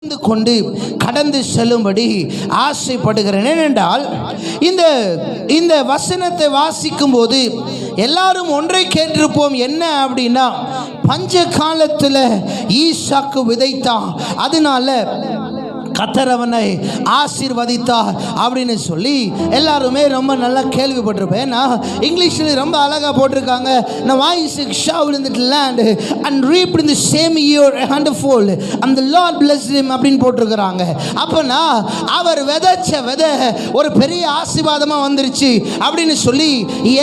பகிர்ந்து கொண்டு கடந்து செல்லும்படி ஆசைப்படுகிறேன். ஏனென்றால் இந்த வசனத்தை வாசிக்கும் போது எல்லாரும் ஒன்றை கேட்டிருப்போம். என்ன அப்படின்னா, பஞ்ச காலத்தில் ஈசாக்கு விதைத்தான், அதனால கர்த்தர் அவனை ஆசீர்வதித்தார் அப்படின்னு சொல்லி எல்லாருமே ரொம்ப நல்லா கேள்விப்பட்டிருப்பேன். இங்கிலீஷில் ரொம்ப அழகாக போட்டிருக்காங்க, Now Isaac showered in the land and reaped in the same year a hundredfold and the Lord blessed him அப்படின்னு போட்டிருக்கிறாங்க. அப்போனா அவர் விதைச்ச விதை ஒரு பெரிய ஆசீர்வாதமாக வந்துருச்சு அப்படின்னு சொல்லி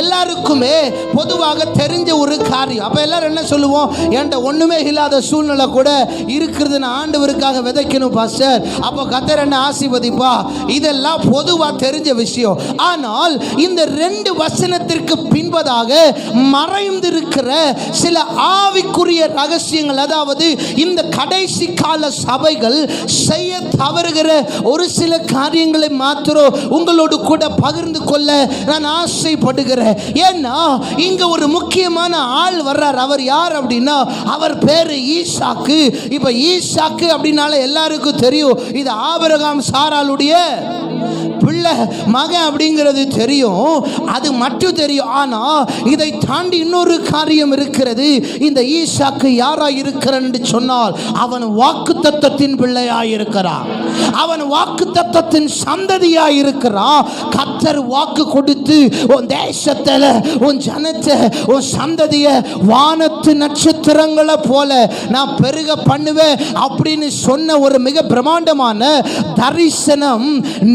எல்லாருக்குமே பொதுவாக தெரிஞ்ச ஒரு காரியம். அப்போ எல்லாரும் என்ன சொல்லுவோம், என்கிட்ட ஒன்றுமே இல்லாத சூழ்நிலை கூட இருக்கிறது, நான் ஆண்டவருக்காக விதைக்கணும் பாஸ்டர், அப்போ கர்த்தர் என்ன ஆசீர்வதிப்பா, இதெல்லாம் பொதுவா தெரிஞ்ச விஷயம். ஆனால் இந்த ரெண்டு வசனத்திற்கு பின்பதாக மறைந்திருக்கிற சில ஆவிக்குரிய ரகசியங்கள், அதாவது இந்த கடைசி கால சபைகள் செய்ய தவறுகிற ஒரு சில காரியங்களை மாத்திரம் உங்களோடு கூட பகிர்ந்து கொள்ள நான் ஆசைப்படுகிறேன். ஏன்னா இங்க ஒரு முக்கியமான ஆள் வர்றார். அவர் யார் அப்படின்னா, அவர் பேரு ஈசாக்கு. இப்ப ஈசாக்கு அப்படின்னால எல்லாருக்கும் தெரியும், இது ஆபிரகாம் சாராளுடைய பிள்ளை மகன் அப்படிங்கிறது தெரியும், அது மட்டும் தெரியும். ஆனா இதை தாண்டி இன்னொரு காரியம் இருக்கிறது. இந்த ஈசாக்கு யாரா இருக்கிறன்னு சொன்னால், அவன் வாக்குத்தத்தத்தின் பிள்ளையாய் இருக்கிறான், அவன் வாக்குத்தத்தத்தின் சந்ததியாய் இருக்கிறான். கர்த்தர் வாக்கு கொடுத்து உன் தேசத்துல உன் ஜனத்தை உன் சந்ததிய வானத்து நட்சத்திரங்களை போல நான் பெருக பண்ணுவேன் அப்படின்னு சொன்ன ஒரு மிக பிரம்மாண்டமான தரிசனம்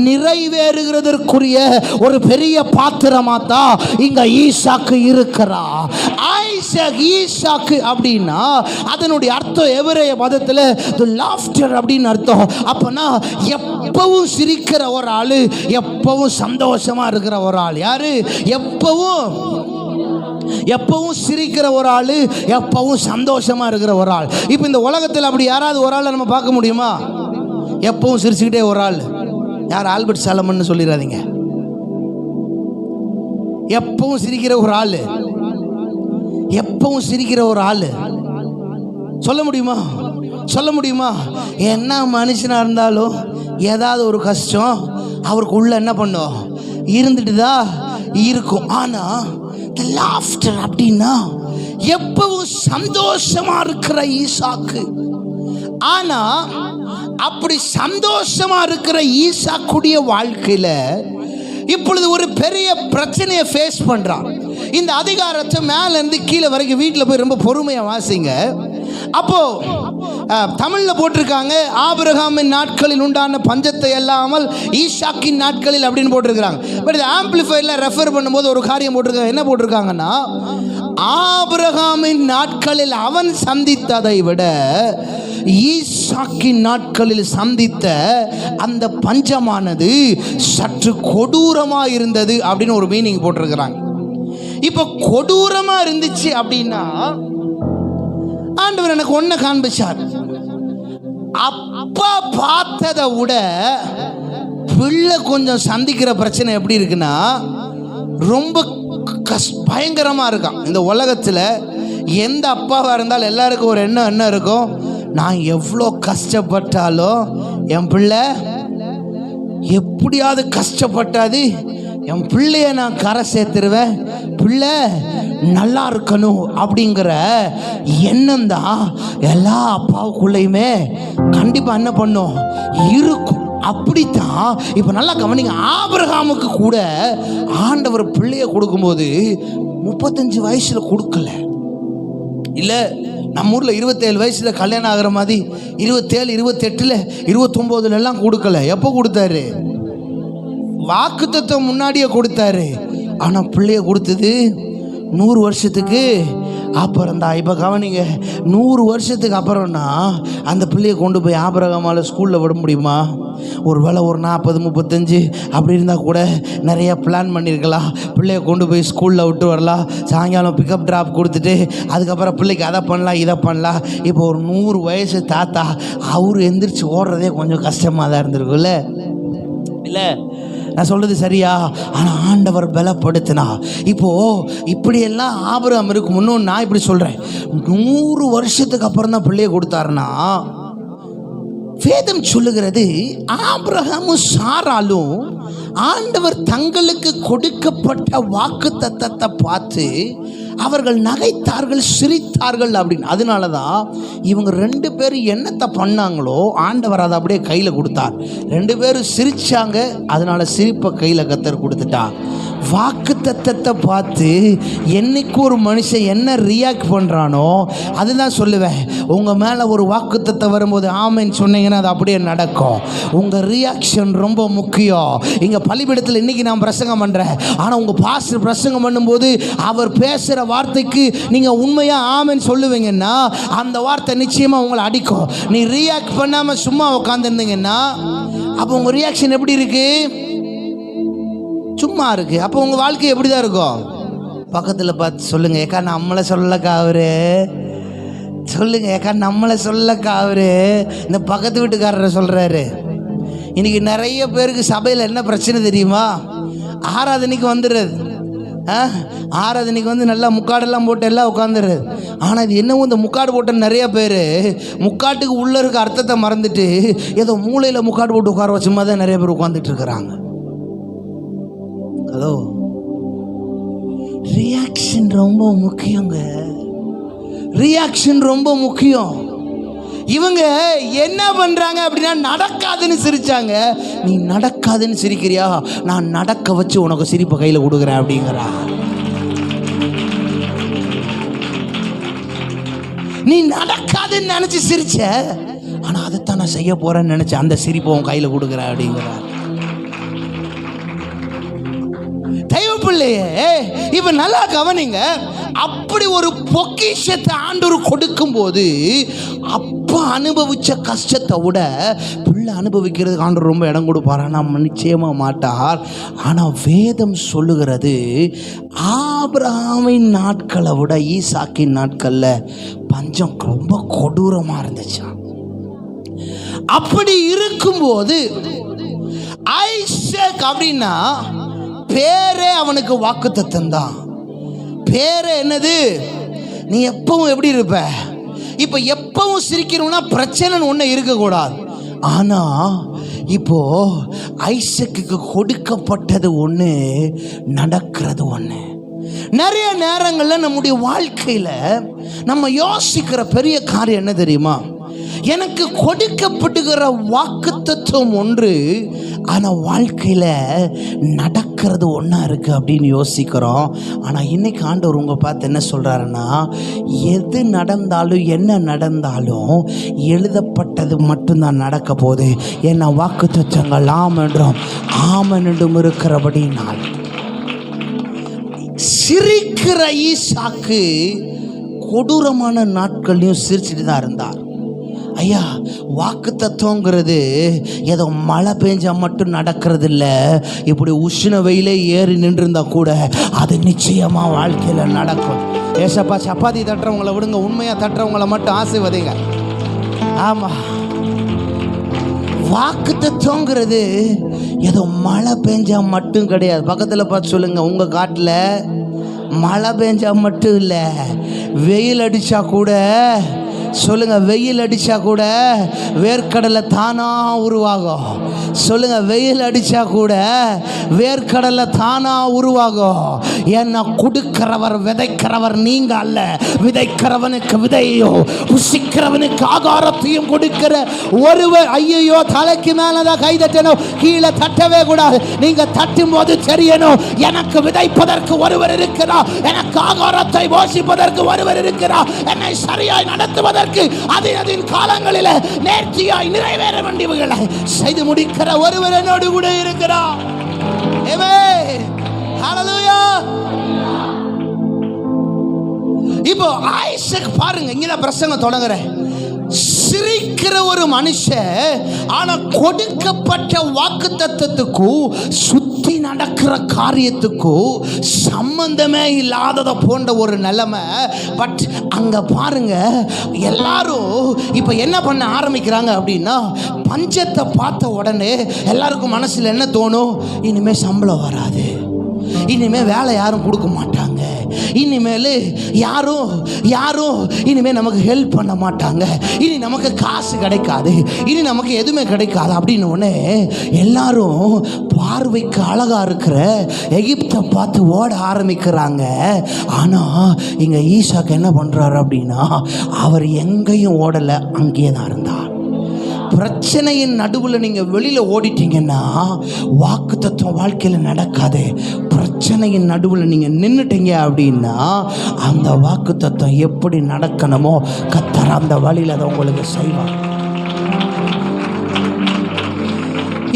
நிறைவேறுகிறதற்குரிய ஒரு பெரிய பாத்திரமா தான் இங்க ஈசாக்கு இருக்கிறா. ஈசாக்கு அப்படின்னா அதனுடைய அர்த்தம் எபிரேய பதத்தில் லாஃப்டர் அப்படின்னு அர்த்தம். அப்பனா எப்பவும் சிரிக்கிற ஒரு ஆளு, எப்பவும் சந்தோஷமா இருக்கிற ஒரு ஆள். யாரு? எப்பவும் சிரிக்கிற ஒரு ஆளு, எப்பவும் சந்தோஷமா இருக்கிற ஒரு ஆள். இப்போ இந்த உலகத்தில் அப்படி யாராவது ஒரு ஆளை நம்ம பார்க்க முடியுமா? எப்பவும் சிரிச்சுக்கிட்டே ஒரு ஆள். யார்? ஆல்பர்ட் சாலமன் சொல்லிடாதீங்க. எப்பவும் சிரிக்கிற ஒரு ஆள், எப்பவும் சிரிக்கிற ஒரு ஆள் சொல்ல முடியுமா? சொல்ல முடியுமா? என்ன மனுஷனா இருந்தாலும் ஏதாவது ஒரு கஷ்டம் அவருக்கு உள்ள என்ன பண்ணும், இருந்துட்டு தான் இருக்கும். ஆனா லாஃப்டர் அப்படின்னா எப்பவும் சந்தோஷமா இருக்கிற ஈசாக்கு. ஆனா அப்படி சந்தோஷமா இருக்கிற ஈசாக்குடைய வாழ்க்கையில இப்பொழுது ஒரு பெரிய பிரச்சனையை ஃபேஸ் பண்றான். இந்த அதிகாரத்தை மேல இருந்து கீழே வரைக்கும் வீட்டில் போய் ரொம்ப பொறுமையா வாசிங்க. அப்போ தமிழ்ல போட்டிருக்காங்க, ஆபிரகாமின் நாட்களில் உண்டான பஞ்சத்தை அல்லாமல் ஈசாக்கின் நாட்களில் அப்படின்னு போட்டிருக்காங்க. பட் இது ஆம்பிளிஃபைல ரெஃபர் பண்ணும்போது ஒரு காரியம் போட்டிருக்காங்க. என்ன போட்டிருக்காங்கன்னா, ஆபிரகாமின் நாட்களில் அவன் சந்தித்ததை விட ஈசாக்கின் நாட்களில் சந்தித்த அந்த பஞ்சமானது சற்று கொடூரமா இருந்தது அப்படின்னு ஒரு மீனிங் போட்டிருக்கிறாங்க. இப்ப கொடூரமா இருந்துச்சு அப்படின்னா, ஆண்டவர் எனக்கு ஒன்ன காண்பிச்சார். அப்பா பார்த்ததை விட பிள்ளை கொஞ்சம் சந்திக்கிற பிரச்சனை எப்படி இருக்குன்னா, ரொம்ப பயங்கரமா இருக்கான். இந்த உலகத்துல எந்த அப்பாவா இருந்தாலும் எல்லாருக்கும் ஒரு என்ன இருக்கும், நான் எவ்வளோ கஷ்டப்பட்டாலும் என் பிள்ளை எப்படியாவது கஷ்டப்பட்டாது என் பிள்ளைய நான் கரை சேர்த்துருவேன், பிள்ளை நல்லா இருக்கணும் அப்படிங்கிற எண்ணம் தான் எல்லா அப்பாவுக்குள்ளேயுமே கண்டிப்பாக என்ன பண்ணும், இருக்கும். அப்படித்தான் இப்போ நல்லா கவனிங்க, ஆபிரகாமுக்கு கூட ஆண்டவர் பிள்ளைய கொடுக்கும்போது 35 வயசுல கொடுக்கல. இல்லை நம்ம ஊரில் 27 வயசுல கல்யாணம் ஆகிற மாதிரி 27, 28, 29 எல்லாம் கொடுக்கல. எப்போ கொடுத்தாரு? வாக்குத்தத்தம் முன்னாடியே கொடுத்தாரு. ஆனால் பிள்ளைய கொடுத்தது 100 வருஷத்துக்கு அப்புறம் தான். இப்போ கவனிங்க, 100 வருஷத்துக்கு அப்புறம்னா அந்த பிள்ளையை கொண்டு போய் ஆபிரகாமால் ஸ்கூலில் விட முடியுமா? ஒரு வேளை ஒரு 40, 35 அப்படி இருந்தால் கூட நிறைய பிளான் பண்ணியிருக்கலாம். பிள்ளையை கொண்டு போய் ஸ்கூலில் விட்டு வரலாம், சாயங்காலம் பிக்கப் ட்ராப் கொடுத்துட்டு அதுக்கப்புறம் பிள்ளைக்கு அதை பண்ணலாம் இதை பண்ணலாம். இப்போ ஒரு 100 வயசு தாத்தா அவர் எந்திரிச்சு ஓடுறதே கொஞ்சம் கஷ்டமாக தான் இருந்திருக்குல்ல. இல்லை நான் சொல்றது சரியா? ஆனால் ஆண்டவர் பலப்படுத்தினா. இப்போ இப்படியெல்லாம் ஆபிரகாம் இருக்கு. முன்னோன்னு நான் இப்படி சொல்கிறேன், 100 வருஷத்துக்கு அப்புறம் தான் பிள்ளையை கொடுத்தாருன்னா வேதம் சொல்லுகிறது, ஆபிரகாமும் சாராலும் ஆண்டவர் தங்களுக்கு கொடுக்கப்பட்ட வாக்குத்தத்தத்தை பார்த்து அவர்கள் நகைத்தார்கள், சிரித்தார்கள் அப்படின்னு. அதனால தான் இவங்க 2 பேரும் என்னத்தை பண்ணாங்களோ ஆண்டவர் அதை அப்படியே கையில் கொடுத்தார். 2 பேரும் சிரிச்சாங்க, அதனால சிரிப்பை கையில் கர்த்தர் கொடுத்துட்டார். வாக்குத்தத்தத்தை பார்த்து என்னைக்கு ஒரு மனுஷன் என்ன ரியாக்ட் பண்ணுறானோ அதுதான் சொல்லுவேன். உங்கள் மேலே ஒரு வாக்குத்தத்தம் வரும்போது ஆமென்னு சொன்னீங்கன்னா அது அப்படியே நடக்கும். உங்கள் ரியாக்ஷன் ரொம்ப முக்கியம். இங்கே பள்ளிக்கூடத்தில் இன்றைக்கி நான் பிரசங்கம் பண்ணுறேன், ஆனால் உங்கள் பாஸ்டர் பிரசங்கம் பண்ணும்போது அவர் பேசுகிற வார்த்தைக்கு நீங்கள் உண்மையாக ஆமென்னு சொல்லுவீங்கன்னா அந்த வார்த்தை நிச்சயமாக உங்களை அடிக்கும். நீ ரியாக்ட் பண்ணாமல் சும்மா உட்காந்துருந்தீங்கன்னா அப்போ உங்கள் ரியாக்ஷன் எப்படி இருக்குது? சும்மா இருக்கு. அப்போ உங்கள் வாழ்க்கை எப்படி தான் இருக்கும்? பக்கத்தில் பார்த்து சொல்லுங்க, ஏக்கா நம்மளை சொல்லக்கா அவரு, சொல்லுங்க ஏக்கா நம்மளை சொல்லக்கா அவரு. இந்த பக்கத்து வீட்டுக்காரரை சொல்கிறாரு. இன்னைக்கு நிறைய பேருக்கு சபையில் என்ன பிரச்சனை தெரியுமா? ஆராதனைக்கு வந்துடுறது, ஆராதனைக்கு வந்து நல்லா முக்காடெல்லாம் போட்டு எல்லாம் உட்காந்துடுறது. ஆனால் இது என்னவோ இந்த முக்காடு போட்ட நிறைய பேர் முக்காட்டுக்கு உள்ளே இருக்க அர்த்தத்தை மறந்துட்டு ஏதோ மூளையில் முக்காடு போட்டு உட்கார வச்சுமா தான் நிறைய பேர் உட்காந்துட்டு இருக்கிறாங்க. ஹலோ, ரியாக்ஷன் ரொம்ப முக்கியங்க. ரியாக்ஷன் ரொம்ப முக்கியம். இவங்க என்ன பண்றாங்க அப்படின்னா நடக்காதுன்னு சிரிச்சாங்க. நீ நடக்காதுன்னு சிரிக்கிறியா, நான் நடக்க வச்சு உனக்கு சிரிப்பை கையில் கொடுக்குறேன் அப்படிங்கிறா. நீ நடக்காதுன்னு நினைச்சு சிரிச்ச, ஆனா அதைத்தான் நான் செய்ய போறேன்னு நினைச்சேன், அந்த சிரிப்பை உன் கையில் கொடுக்குறேன் அப்படிங்கிறார். தெய்வப்பிள்ளையே, இப்ப நல்லா கவனிங்க. அப்படி ஒரு பொக்கிஷத்தை ஆண்டவர் கொடுக்கும் போது அப்பா அனுபவிச்ச கஷ்டத்தை விட பிள்ளை அனுபவிக்கிறதுக்கு ஆண்டவர் ரொம்ப இடம் கொடுப்பார். ஆனால் நிச்சயமா மாட்டார். ஆனால் வேதம் சொல்லுகிறது, ஆபிரகாமின் நாட்களை விட ஈசாக்கின் நாட்களில் பஞ்சம் ரொம்ப கொடூரமாக இருந்துச்சு. அப்படி இருக்கும்போது ஐசக் அப்படின்னா பேரே அவனுக்கு வாக்குத்தத்தம் தான். பேரே என்னது? நீ எப்பவும் எப்படி இருப்ப? இப்போ எப்பவும் சிரிக்கணும்னா பிரச்சனைன்னு ஒன்று இருக்கக்கூடாது. ஆனால் இப்போ ஐசக்குக்கு கொடுக்கப்பட்டது ஒன்று, நடக்கிறது ஒன்று. நிறைய நேரங்களில் நம்முடைய வாழ்க்கையில் நம்ம யோசிக்கிற பெரிய காரியம் என்ன தெரியுமா? எனக்கு கொடுக்கப்படுகிற வாக்குத்தத்தம் ஒன்று, ஆனால் வாழ்க்கையில் நடக்கிறது ஒன்றா இருக்குது அப்படின்னு யோசிக்கிறோம். ஆனால் இன்னைக்கு ஆண்டவர் உங்கள் பார்த்து என்ன சொல்கிறாருன்னா, எது நடந்தாலும் என்ன நடந்தாலும் எழுதப்பட்டது மட்டும்தான் நடக்க போகுது. ஏன்னா வாக்குத்தத்தங்கள் ஆமென்றும் ஆமென்றும் இருக்கிறபடினால். சிரிக்கிற ஈசாக்கு கொடூரமான நாட்களையும் சிரிச்சுட்டு தான் இருந்தார். ஐயா, வாக்கு தத்துவங்கிறது ஏதோ மழை பெஞ்சா மட்டும் நடக்கிறது இல்லை. இப்படி உஷ்ண வெயிலே ஏறி நின்றுருந்தா கூட அது நிச்சயமா வாழ்க்கையில நடக்கும். ஏசப்பா, சப்பாத்தி தட்டுறவங்களை விடுங்க, உண்மையா தட்டுறவங்களை மட்டும் ஆசீர்வதிங்க. ஆமா, வாக்கு தத்துவங்கிறது ஏதோ மழை பெஞ்சா மட்டும் கிடையாது. பக்கத்தில் பார்த்து சொல்லுங்க, உங்க காட்டில் மழை பெஞ்சா மட்டும் இல்லை, வெயில் அடிச்சா கூட சொல்லுங்க, வெயில் அடிச்சா கூட வேர்க்கடலை தானா உருவாகும். சொல்லுங்க, வெயில் அடிச்சா கூட வேர்க்கடலை தானா உருவாகும். ஏன்னா கொடுக்கிறவர் விதைக்கிறவர் நீங்க அல்ல. விதைக்கிறவனுக்கு விதையோ புசிக்கிறவனுக்கு ஆகாரத்தையும் கொடுக்கிற ஒருவர். ஐயோ, தலைக்கு மேலதான் கை தட்டணும், கீழே தட்டவே கூடாது. நீங்க தட்டும் போது தெரியணும், எனக்கு விதைப்பதற்கு ஒருவர் இருக்கிறார், எனக்கு ஆகாரத்தை போஷிப்பதற்கு ஒருவர் இருக்கிறார், என்னை சரியாய் நடத்துவதற்கு அதின் காலங்களில் நேர்த்தியாய் நிறைவேற வேண்டியவர்களை செய்து முடிக்கிற ஒருவர் என்னோடு கூட இருக்கிறார். ஆமென், ஹல்லேலூயா. இப்போ ஐசக் பாருங்க, இங்க பிரசங்கம் தொடங்குறேன். சிரிக்கிற ஒரு மனுஷன், ஆனா கொடுக்கப்பட்ட வாக்குத்தத்தத்துக்கும் சுத்தி நடக்கிற காரியத்துக்கும் சம்பந்தமே இல்லாததை போன்ற ஒரு நிலைமை. பட் அங்க பாருங்க, எல்லாரும் இப்ப என்ன பண்ண ஆரம்பிக்கிறாங்க அப்படின்னா, பஞ்சத்தை பார்த்த உடனே எல்லாருக்கும் மனசுல என்ன தோணும்? இனிமே சம்பளம் வராது, இனிமே வேலை யாரும் கொடுக்க மாட்டாங்க, இனிமேல் யாரும் இனிமேல் நமக்கு ஹெல்ப் பண்ண மாட்டாங்க, இனி நமக்கு காசு கிடைக்காது, இனி நமக்கு எதுவுமே கிடைக்காது அப்படின்னு உடனே எல்லாரும் பார்வைக்கு அழகா இருக்கிற எகிப்தை பார்த்து ஓட ஆரம்பிக்கிறாங்க. ஆனால் இங்கே ஈசாக்கு என்ன பண்ணுறாரு அப்படின்னா, அவர் எங்கேயும் ஓடலை, அங்கேயே தான் இருந்தார். பிரச்சனையின் நடுவில் நீங்கள் வெளியில் ஓடிட்டீங்கன்னா வாக்குத்தத்தம் வாழ்க்கையில் நடக்காது. பிரச்சனையின் நடுவில் நீங்கள் நின்றுட்டீங்க அப்படின்னா அந்த வாக்குத்தத்தம் எப்படி நடக்கணுமோ கர்த்தர் அந்த வழியில் அதை உங்களுக்கு செய்வார்.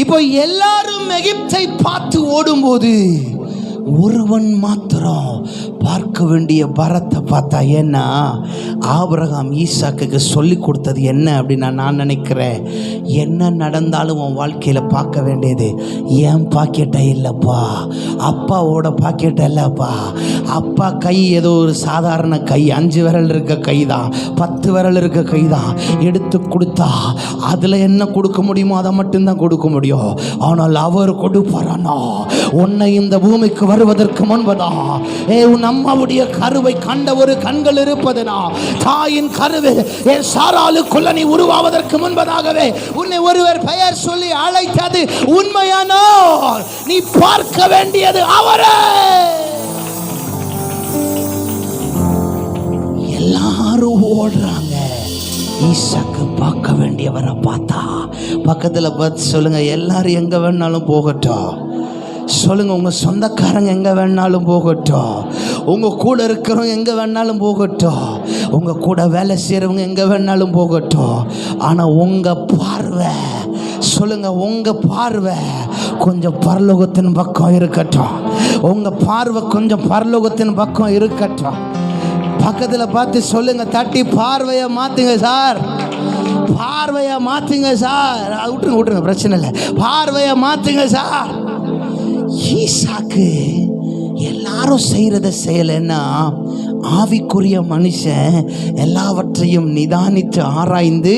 இப்போ எல்லாரும் எகிப்தை பார்த்து ஓடும்போது ஒருவன் மாத்திரம் பார்க்க வேண்டிய பரத்தை பார்த்தா. ஏன்னா ஆபிரகாம் ஈசாக்குக்கு சொல்லி கொடுத்தது என்ன அப்படின்னு நான் நினைக்கிறேன், என்ன நடந்தாலும் உன் வாழ்க்கையில் பார்க்க வேண்டியது என் பாக்கெட்டை இல்லைப்பா, அப்பாவோட பாக்கெட்டை இல்லைப்பா. அப்பா கை ஏதோ ஒரு சாதாரண கை, 5 விரல் இருக்க கை தான், 10 விரல் இருக்க கை தான். எடுத்து கொடுத்தா அதில் என்ன கொடுக்க முடியுமோ அதை மட்டும்தான் கொடுக்க முடியும். ஆனால் அவர் கொடுப்பாரானா உன்னை இந்த பூமிக்கு வருவதற்கு முன்பதா உன் அம்மாவுடைய கருவை கண்ட ஒரு கண்கள் இருப்பதுனா, தாயின் கருவை என் சாராளுக்குள்ள நீ உருவாவதற்கு முன்பதாகவே உன்னை ஒருவர் பெயர் சொல்லி அழைத்தது உண்மையானோ நீ பார்க்க வேண்டியது அவரே. எல்லாரும் ஓடுறாங்க, ஈசாக்கு பார்க்க வேண்டியவரை பார்த்தா. பக்கத்தில் பார்த்து சொல்லுங்க, எல்லாரும் எங்க வேணாலும் போகட்டும். சொல்லுங்க, உங்கள் சொந்தக்காரங்க எங்கே வேணாலும் போகட்டும், உங்கள் கூட இருக்கிறவங்க எங்கே வேணாலும் போகட்டும், உங்கள் கூட வேலை செய்கிறவங்க எங்கே வேணாலும் போகட்டும். ஆனால் உங்கள் பார்வை, சொல்லுங்க, உங்கள் பார்வை கொஞ்சம் பரலோகத்தின் பக்கம் இருக்கட்டும். உங்கள் பார்வை கொஞ்சம் பரலோகத்தின் பக்கம் இருக்கட்டும். பக்கத்தில் பார்த்து சொல்லுங்க, தட்டி பார்வையை மாற்றுங்க சார், பார்வையை மாற்றுங்க சார். விட்டுருங்க, பிரச்சனை இல்லை, பார்வையை மாற்றுங்க சார். ஈசாக்கு எல்லாரும் செய்கிறத செய்யலைன்னா ஆவிக்குரிய மனுஷன் எல்லாவற்றையும் நிதானித்து ஆராய்ந்து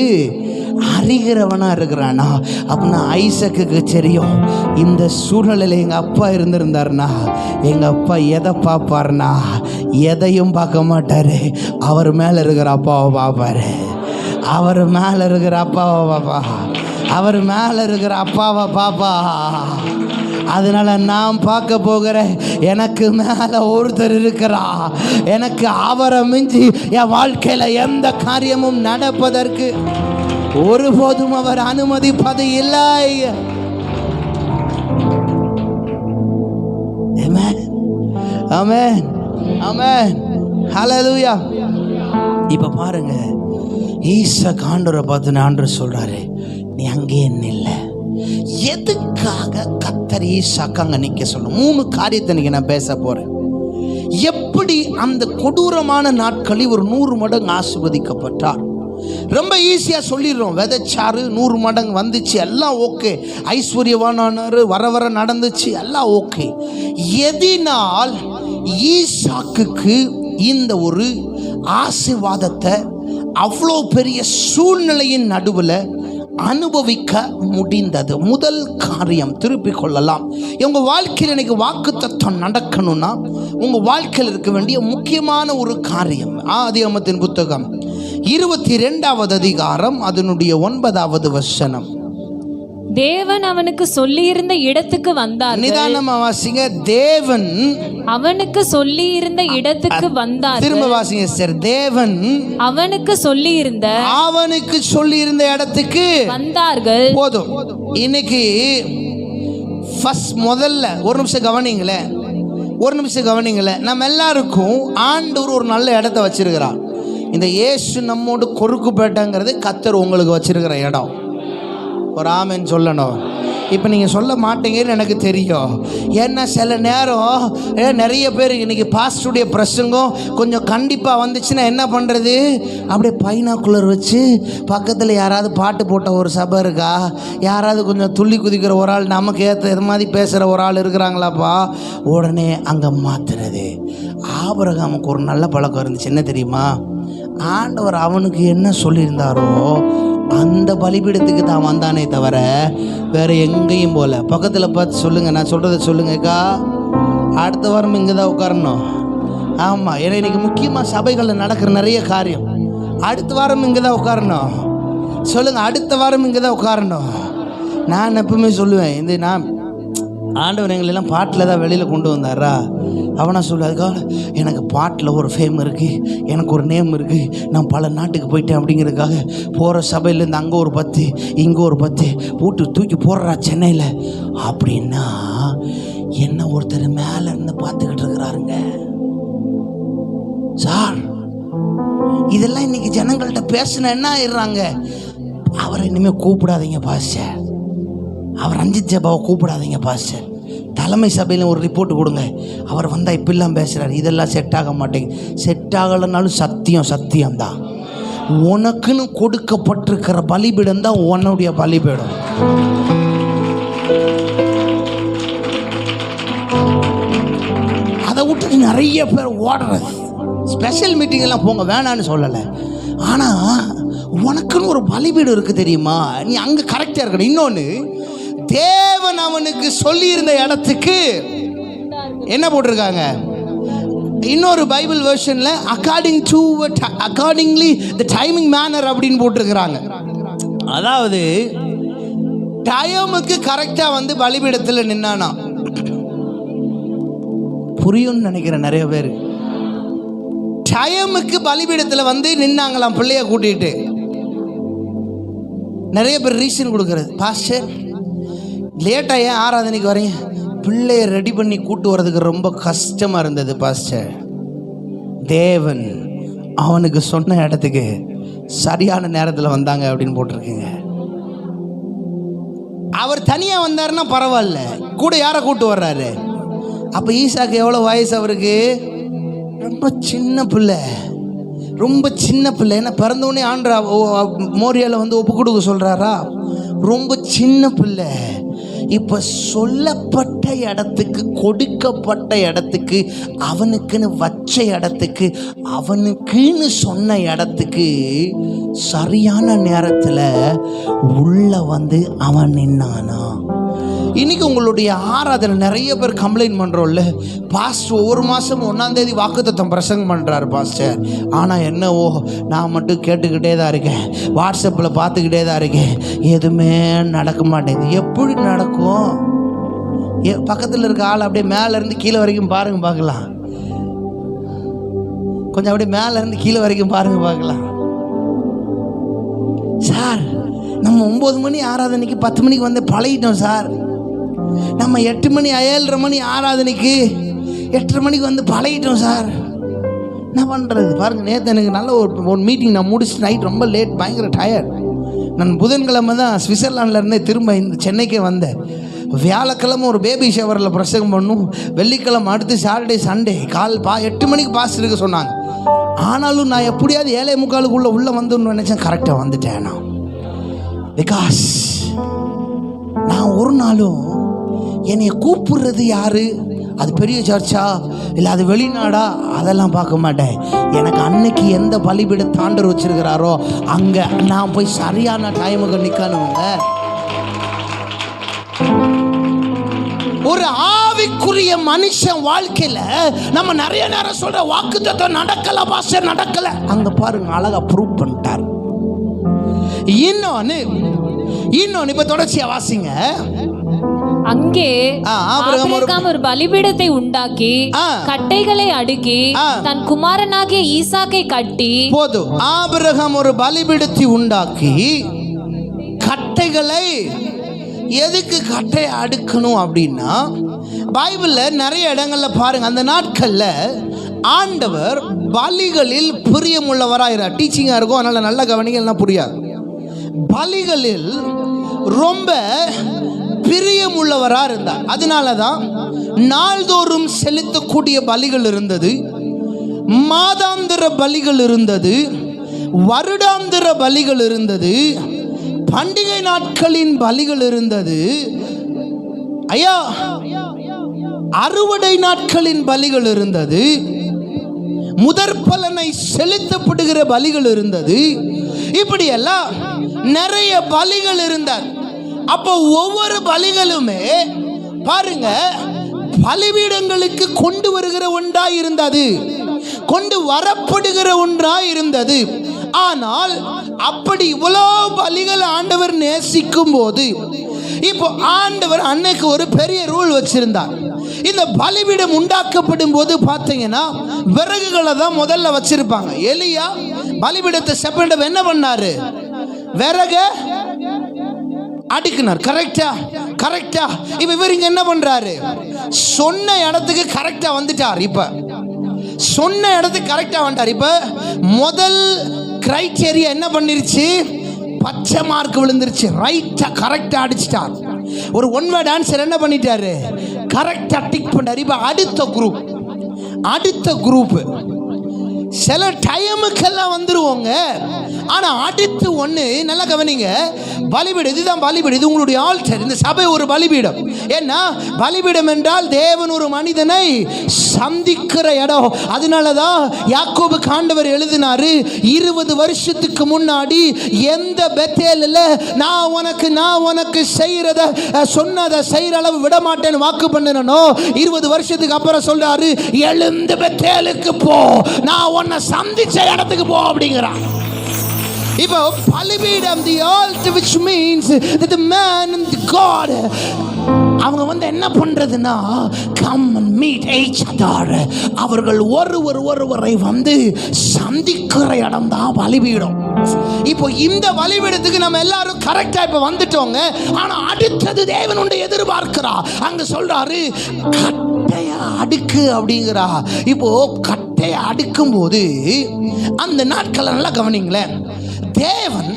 அறிகிறவனாக இருக்கிறானா. அப்படின்னா ஐசக்குக்கு தெரியும், இந்த சூழ்நிலையில் எங்கள் அப்பா இருந்திருந்தாருனா எங்கள் அப்பா எதை பார்ப்பார்னா எதையும் பார்க்க மாட்டார், அவர் மேலே இருக்கிற அப்பாவை பார்ப்பார். அவர் மேலே இருக்கிற அப்பாவை பாப்பா, அவர் மேலே இருக்கிற அப்பாவை பாப்பா. அதனால நான் பார்க்க போகிறேன், எனக்கு மேலே ஒருத்தர் இருக்கிறா, எனக்கு அவரை மிஞ்சி என் வாழ்க்கையில் எந்த காரியமும் நடப்பதற்கு ஒருபோதும் அவர் அனுமதிப்பது இல்லை. ஆமென், ஆமென், ஆமென், ஹல்லேலூயா. இப்ப பாருங்க, ஈசாக்கு ஆண்டவரை பார்த்து ஆண்டவர் சொல்றாரு, நீ அங்கே இல்லை. எதுக்காக கர்த்தர் ஈசாக்கு அங்க நிக்க சொல்ல? 3 காரியத்தை இன்னைக்கு நான் பேச போறேன். எப்படி அந்த கொடூரமான நாட்களில் ஒரு 100 மடங்கு ஆசீர்வதிக்கப்பட்டார். ரொம்ப ஈஸியாக சொல்லிடுறோம், விதைச்சாரு 100 மடங்கு வந்துச்சு, எல்லாம் ஓகே. ஐஸ்வர்யவானாரு, வர நடந்துச்சு, எல்லாம் ஓகே. எதினால் ஈசாக்குக்கு இந்த ஒரு ஆசீர்வாதத்தை அவ்வளோ பெரிய சூழ்நிலையின் நடுவில் அனுபவிக்க முடிந்தது? முதல் காரியம் திருப்பிக் கொள்ளலாம். உங்கள் வாழ்க்கையில் இன்னைக்கு வாக்குத்தத்தம் நடக்கணும்னா உங்கள் வாழ்க்கையில் இருக்க வேண்டிய முக்கியமான ஒரு காரியம், ஆதியாகமத்தின் புத்தகம் 22வது அதிகாரம் அதனுடைய 9வது வசனம். தேவன் அவனுக்கு சொல்லியிருந்த இடத்துக்கு வந்தார். நிதானமா வாசிங்க. தேவன் அவனுக்கு சொல்லியிருந்த இடத்துக்கு வந்தார். திரும்ப வாசிங்க சார். தேவன் அவனுக்கு சொல்லியிருந்த இடத்துக்கு வந்தார்கள். போதும். இன்னைக்கு முதல்ல ஒரு நிமிஷம் கவனிங்களேன். நம்ம எல்லாருக்கும் ஆண்டவர் ஒரு நல்ல இடத்த வச்சிருக்கிறார். இந்த இயேசு நம்மோடு கொருக்குப்பேட்டைங்கிறது கர்த்தர் உங்களுக்கு வச்சிருக்கிற இடம். ஒரு ஆமென் சொல்லணும். இப்போ நீங்கள் சொல்ல மாட்டீங்கன்னு எனக்கு தெரியும். ஏன்னா சில நேரம் நிறைய பேர் இன்றைக்கி பாஸ்டருடைய பிரசங்கம் கொஞ்சம் கண்டிப்பாக வந்துச்சுன்னா என்ன பண்ணுறது, அப்படியே பைனாக்குலர் வச்சு பக்கத்தில் யாராவது பாட்டு போட்ட ஒரு சபை இருக்கா, யாராவது கொஞ்சம் துள்ளி குதிக்கிற ஒரு ஆள், நமக்கு ஏற்ற இது மாதிரி பேசுகிற ஒரு ஆள் இருக்கிறாங்களாப்பா, உடனே அங்கே மாற்றுறது. ஆபிரகாமுக்கு ஒரு நல்ல பழக்கம் இருந்துச்சு. என்ன தெரியுமா? ஆண்டவர் அவனுக்கு என்ன சொல்லியிருந்தாரோ அந்த பலிபீடத்துக்கு தான் வந்தானே தவிர வேற எங்கேயும் போல. பக்கத்தில் பார்த்து சொல்லுங்க, நான் சொல்கிறத சொல்லுங்கக்கா, அடுத்த வாரம் இங்கே தான் உட்காரணும், ஆமாம், ஏன்னா இன்னைக்கு முக்கியமாக சபைகளில் நடக்கிற நிறைய காரியம். அடுத்த வாரம் இங்கே தான் உட்காரணும். சொல்லுங்கள், அடுத்த வாரம் இங்கே தான் உட்காரணும். நான் எப்பவுமே சொல்லுவேன், நான் ஆண்டவர் எங்களெல்லாம் பாட்டில் தான் வெளியில் கொண்டு வந்தாரா. அவனா சொல்லு, அதுக்காக எனக்கு பாட்டில் ஒரு ஃபேம் இருக்குது, எனக்கு ஒரு நேம் இருக்குது, நான் பல நாட்டுக்கு போயிட்டேன் அப்படிங்கிறதுக்காக போகிற சபையிலேருந்து அங்கே ஒரு 10 இங்கே ஒரு 10 போட்டு தூக்கி போடுறா சென்னையில் அப்படின்னா என்ன ஒருத்தர் மேலே இருந்து பார்த்துக்கிட்டு இருக்கிறாருங்க சார். இதெல்லாம் இன்னைக்கு ஜனங்கள்கிட்ட பேசின என்ன ஆயிடுறாங்க, அவரை இனிமேல் கூப்பிடாதீங்க பாஸ்டர், அவர் ரஞ்சித் ஜெபாவை கூப்பிடாதீங்க பாஸ்டர், தலைமை சபையில் ஒரு ரிப்போர்ட் கொடுங்க, அவர் வந்தால் இப்படிலாம் பேசுகிறார், இதெல்லாம் செட் ஆக மாட்டேங்க. செட் ஆகலைனாலும் சத்தியம்தான். உனக்குன்னு கொடுக்கப்பட்டிருக்கிற பலிபீடம் தான் உன்னுடைய பலிபீடம். அதை விட்டு நிறைய பேர் ஓடுறது. ஸ்பெஷல் மீட்டிங் எல்லாம் போங்க, வேணான்னு சொல்லலை. ஆனால் உனக்குன்னு ஒரு பலிபீடம் இருக்குது தெரியுமா, நீ அங்கே கரெக்டாக இருக்கணும். இன்னொன்று, தேவன் அவனுக்கு சொல்லியிருந்த இடத்துக்கு என்ன போட்டிருக்காங்க, இன்னொரு பைபிள் வெர்ஷன்ல அக்கார்டிங்லி தி டைமிங் மேனர் அப்படின்னு போட்டிருக்கிறாங்க. அதாவது டைமுக்கு கரெக்டாக வந்து பலிபீடத்தில் நின்னானா. புரியும்னு நினைக்கிறேன் நிறைய பேர். டைமுக்கு பலிபீடத்தில் வந்து நின்னாங்களாம் பிள்ளைய கூட்டிகிட்டு. நிறைய பேர் ரீசன் கொடுக்கறது, பாஸ்டர் லேட்டாக ஏன் ஆராதனைக்கு வரீங்க, பிள்ளைய ரெடி பண்ணி கூட்டு வர்றதுக்கு ரொம்ப கஷ்டமாக இருந்தது பாஸ்டர். தேவன் அவனுக்கு சொன்ன இடத்துக்கு சரியான நேரத்தில் வந்தாங்க அப்படின்னு போட்டிருக்கீங்க. அவர் தனியாக வந்தாருன்னா பரவாயில்ல, கூட யாரை கூட்டு வர்றாரு. அப்போ ஈசாக்கு எவ்வளோ வயசு அவருக்கு, ரொம்ப சின்ன பிள்ளை, ரொம்ப சின்ன பிள்ளை. ஏன்னா பிறந்தவுடனே ஆண்டா மோரியாவில் வந்து ஒப்பு கொடுக்க சொல்கிறாரா, ரொம்ப சின்ன பிள்ளை. இப்போ சொல்லப்பட்ட இடத்துக்கு, கொடுக்கப்பட்ட இடத்துக்கு, அவனுக்குன்னு வச்ச இடத்துக்கு, அவனுக்குன்னு சொன்ன இடத்துக்கு சரியான நேரத்தில் உள்ள வந்து அவன் நின்னானா. இன்னைக்கு உங்களுடைய ஆராதனை நிறைய பேர் கம்ப்ளைண்ட் பண்ணுறோம்ல, பாஸ்டர் ஒவ்வொரு மாதம் 1ஆம் தேதி வாக்குத்தத்தம் பிரசங்கம் பண்ணுறாரு பாஸ்டர், ஆனால் என்னவோ நான் மட்டும் கேட்டுக்கிட்டே தான் இருக்கேன், வாட்ஸ்அப்பில் பார்த்துக்கிட்டே தான் இருக்கேன், எதுவுமே நடக்க மாட்டேங்குது. எப்படி நடக்கும்? பக்கத்தில் இருக்க ஆள் அப்படியே மேலேருந்து கீழே வரைக்கும் பாருங்க பார்க்கலாம், கொஞ்சம் அப்படியே மேலேருந்து கீழே வரைக்கும் பாருங்க பார்க்கலாம். சார் நம்ம 9 மணி ஆராதனைக்கு 10 மணிக்கு வந்து பழகிட்டோம் சார், நம்ம 8 மணி 7:30 மணி ஆராதனைக்கு 8:30 மணிக்கு வந்து பழகிட்டோம் சார், என்ன பண்ணுறது பாருங்கள். நேற்று எனக்கு நல்ல ஒரு மீட்டிங் நான் முடிச்சுட்டு நைட் ரொம்ப லேட், பயங்கர டயர்ட். நான் புதன்கிழமை தான் சுவிட்சர்லாண்டில் திரும்ப இந்த சென்னைக்கே வந்தேன். வியாழக்கிழமை ஒரு பேபி ஷவரில் பிரசங்கம் பண்ணும், வெள்ளிக்கிழமை அடுத்து சாட்டர்டே சண்டே 8 மணிக்கு பாஸ் இருக்க சொன்னாங்க. ஆனாலும் நான் எப்படியாவது 7:45 உள்ளே வந்துன்னு நினச்சேன். கரெக்டாக வந்துட்டேன் நான். பிகாஸ் நான் ஒரு நாளும் என்னை கூப்பிடுறது யாரு, அது பெரிய சர்ச்சா இல்லை அது வெளிநாடா, அதெல்லாம் பார்க்க மாட்டேன். எனக்கு அன்னைக்கு எந்த பலிபீட தாண்டர் வச்சிருக்கிறாரோ அங்கே நான் போய் சரியான டைமுக்கு நிற்கணுங்க. ஒரு ஆவிக்குரிய மனுஷன் வாழ்க்கையில் நம்ம நிறைய நேரம் சொல்ற வாக்குத்தத்தம் நடக்கல பாஸ்டர், நடக்கல. அங்க பாருங்க அழகா ப்ரூவ் பண்ணிட்டார். இன்னொன்னு இப்ப தொடர்ச்சியா வாசிங்க. அங்கே ஆபிரகாம் ஒரு பலிபீடத்தை உண்டாக்கி கட்டைகளை அடுக்கி தன் குமாரனாகிய ஈசாக்கை கட்டி. போதும், ஆபிரகாம் ஒரு பலிபீடத்தை உண்டாக்கி கட்டைகளை, எதுக்கு கட்டையை அடுக்கணும் அப்படின்னா, பைபிளில் நிறைய இடங்கள்ல பாருங்க, அந்த நாட்களில் ஆண்டவர் பலிகளில் பிரியமுள்ளவராக, டீச்சிங்காக இருக்கும், அதனால நல்ல கவனிகள்லாம் புரியாது. பலிகளில் ரொம்ப பிரியமுள்ளவராக இருந்தார். அதனால தான் நாள்தோறும் செலுத்தக்கூடிய பலிகள் இருந்தது, மாதாந்திர பலிகள் இருந்தது, வருடாந்திர பலிகள் இருந்தது, பண்டிகை நாட்களின் பலிகள் இருந்தது, ஐயா அறுவடை நாட்களின் பலிகள் இருந்தது, முதற் பலனை செலுத்தப்படுகிற பலிகள் இருந்தது. இப்படியெல்லாம் நிறைய பலிகள் இருந்தார். அப்போ ஒவ்வொரு பலிகளுமே பாருங்க பலிபீடங்களுக்கு கொண்டு வருகிற ஒன்றாய் இருந்தது. கொண்டு வரப்படுகிற ஒன்றாய் இருந்தது. ஆனால் அப்படி இவ்வளோ பலிகள் ஆண்டவர் நேசிக்கும் போது இப்போ ஆண்டவர் அன்னைக்கு ஒரு பெரிய ரூல் வச்சிருந்தார். இந்த பலிபீடம் உண்டாக்கப்படும் போது பார்த்தீங்கன்னா விறகுகளை தான் முதல்ல வச்சிருப்பாங்க. எலியா பலிபீடத்தை செப்பரேட் என்ன பண்ணாரு? விறக அடிக்கினார். கரெக்டா? இப்ப இவர் இங்க என்ன பண்றாரு? சொன்ன இடத்துக்கு கரெக்டா வந்துட்டார். இப்ப சொன்ன இடத்துக்கு கரெக்டா வந்துட்டார். இப்ப முதல் கிரைட்டேரியா என்ன பண்ணிருச்சு? பச்சை மார்க் விழுந்துருச்சு. ரைட்டா கரெக்டா அடிச்சிட்டார். ஒரு ஒன் வேர்ட் ஆன்சர் என்ன பண்ணிட்டாரு? கரெக்டா டிக் பண்ணாரு. இப்ப அடுத்த குரூப் சில டைமுக்கெல்லாம் வந்துருவோங்க. ஆனா அடுத்து ஒண்ணு நல்லா கவனிங்க. பலிபீடம், இதுதான் பலிபீடம், இது உங்களுடைய ஆல்டர். இந்த சபை ஒரு பலிபீடம். ஏன்னா பலிபீடம் என்றால் தேவன் ஒரு மனிதனை சந்திக்கிற இடம். அதனாலதான் யாக்கோபுக்கு ஆண்டவர் எழுதினாரு, 20 வருஷத்துக்கு முன்னாடி எந்த பெத்தேலில் நான் உனக்கு செய்யறத சொன்னதை செய்யற அளவு விட மாட்டேன்னு வாக்கு பண்ணினோ, 20 வருஷத்துக்கு அப்புறம் சொல்றாரு, எழுந்து பெத்தேலுக்கு போ, நான் உன்னை சந்திச்ச இடத்துக்கு போ அப்படிங்கிறான். இப்போ பலிபீடம், the altar, which means that the man and the God, அவங்க என்ன பண்றதுன்னா come and meet each other. அவர்கள் ஒருவரை சந்திக்கிற இடம் தான் பலிபீடம். இப்போ இந்த பலிபீடத்துக்கு நம்ம எல்லாரும் கரெக்டா இப்ப வந்துட்டோங்க. ஆனா அடுத்தது தேவன் ஒன்று எதிர்பார்க்கிறா. அங்க சொல்றாரு கட்டைய அடுக்கு அப்படிங்கிறா. இப்போ கட்டைய அடுக்கும் போது அந்த நாட்களை நல்லா கவனிங்களேன். தேவன்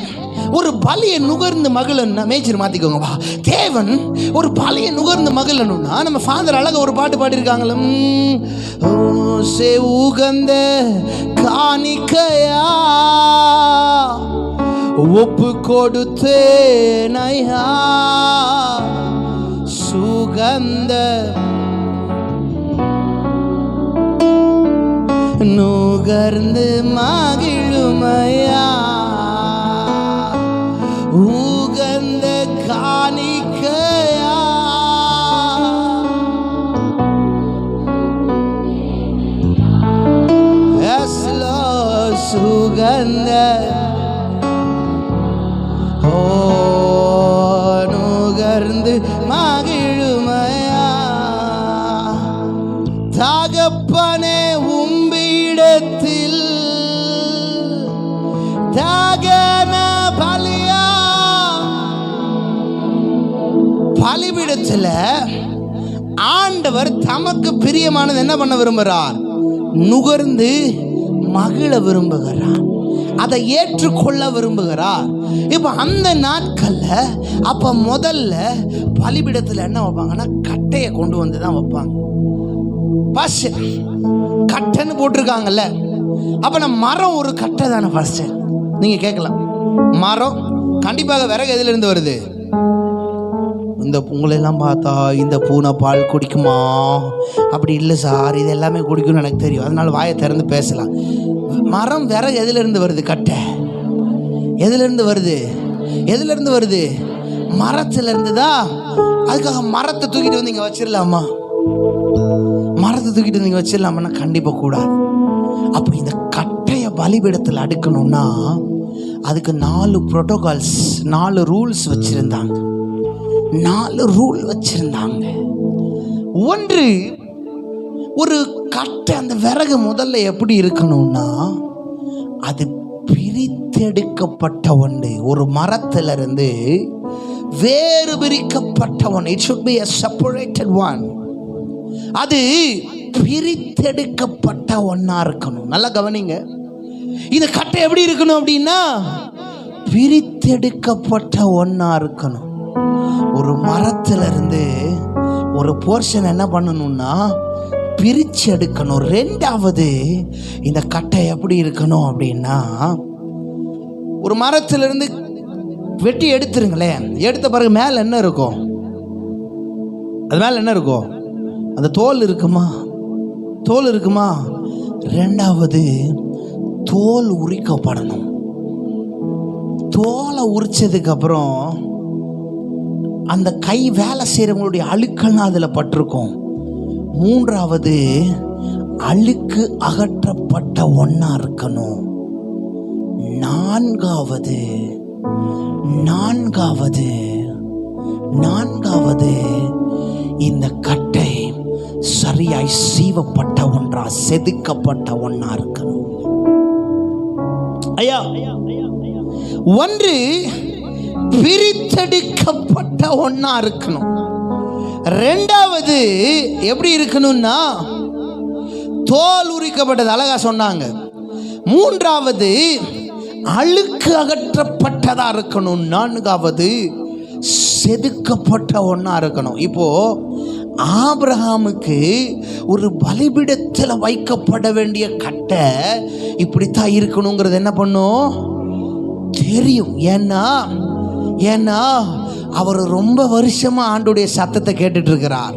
ஒரு பலியை நுகர்ந்து மகிழன்னா, மேய்ச்சல் மாத்திக்கோங்கப்பா. தேவன் ஒரு பலியை நுகர்ந்து மகிழணும்னா நம்ம ஃபாதர் அழகா ஒரு பாட்டு பாடியிருக்காங்களே, உகந்த காணிக்கையா ஒப்பு கொடுத்தேனையா சுகந்த நுகர்ந்து மகிழுமையா உகந்த காணிக்கையா. சுகந்த நுகர்ந்து மகிழுமையா. தகப்பனே உம்பிடத்தில் தகன பலியா. பலிபீடத்தில் ஆண்டவர் தமக்கு பிரியமானது என்ன பண்ண விரும்புகிறார்? நுகர்ந்து மகிழ விரும்புகிறார். அதை ஏற்றுக்கொள்ள விரும்புகிறார். இப்போ அந்த நாட்கள்ல அப்ப முதல்ல பலிபீடத்தில் என்ன வைப்பாங்கன்னா கட்டையை கொண்டு வந்து தான் வைப்பாங்க. பஸ் கட்டைன்னு போட்டிருக்காங்கல்ல, அப்ப நம்ம மரம் ஒரு கட்டை தானே. ஃபர்ஸ்ட் நீங்க கேட்கலாம், மரம் கண்டிப்பாக விறகு எதுல இருந்து வருது? இந்த பூங்களெல்லாம் பார்த்தா இந்த பூனை பால் குடிக்குமா? அப்படி இல்லை சார், இது எல்லாமே குடிக்கும்னு எனக்கு தெரியும், அதனால வாயை திறந்து பேசலாம். மரம் விறகு எதுலேருந்து வருது? கட்டை எதுலேருந்து வருது? மரத்துலேருந்து தான். அதுக்காக மரத்தை தூக்கிட்டு வந்து இங்கே வச்சிடலாமா? கண்டிப்பாக கூடாது. அப்படி இந்த கட்டையை பலிபீடத்தில் அடுக்கணும்னா அதுக்கு 4 புரோட்டோகால்ஸ், 4 ரூல்ஸ் வச்சிருந்தாங்க. 4 ரூல் வச்சிருந்தாங்க. ஒன்று, ஒரு கட்டை அந்த விறகு முதல்ல எப்படி இருக்கணும்னா அது பிரித்தெடுக்கப்பட்ட ஒன்று, ஒரு மரத்திலிருந்து வேறு பிரிக்கப்பட்ட ஒன்று. It should be a separated one. அது பிரித்தெடுக்கப்பட்ட ஒன்றா இருக்கணும். நல்லா கவனிங்க, இந்த கட்டை எப்படி இருக்கணும் அப்படின்னா பிரித்தெடுக்கப்பட்ட ஒன்றா இருக்கணும். ஒரு மரத்திலிருந்து ஒரு போர்ஷன் என்ன பண்ணணும்னா பிரித்து எடுக்கணும். 2வது, இந்த கட்டை எப்படி இருக்கணும் அப்படின்னா ஒரு மரத்திலிருந்து வெட்டி எடுத்துருங்களேன். எடுத்த பிறகு மேலே என்ன இருக்கும்? அது மேலே என்ன இருக்கும்? அந்த தோல் இருக்குமா? 2வது, தோல் உரிக்கப்படணும். தோலை உரிச்சதுக்கு அப்புறம் அந்த கை வேலை செய்கிறவங்களுடைய அழுக்கள்லாம் அதில் பட்டிருக்கும். 3வது, அழுக்கு அகற்றப்பட்ட ஒண்ணா இருக்கணும். நான்காவது இந்த கட்டை சரியாய் சீவப்பட்ட ஒன்றா, செதுக்கப்பட்ட ஒன்றா இருக்கணும். ஐயா, ஒன்று பிரித்தெடுக்கப்பட்ட ஒன்றா இருக்கணும். ரெண்டாவது எப்படி இருக்கணும்னா தோல் உரிக்கப்பட்டது, அழகா சொன்னாங்க. மூன்றாவது அழுக்கு அகற்றப்பட்டதா இருக்கணும். நான்காவது செதுக்கப்பட்ட ஒன்றா இருக்கணும். இப்போ ஆபிரகாமுக்கு ஒரு பலிபீடத்தில் வைக்கப்பட வேண்டிய கட்டை இப்படித்தான் இருக்கணுங்கிறது என்ன பண்ணும் தெரியும். ஏன்னா அவர் ரொம்ப வருஷமா ஆண்டுடைய சத்தத்தை கேட்டுட்டு இருக்கிறார்.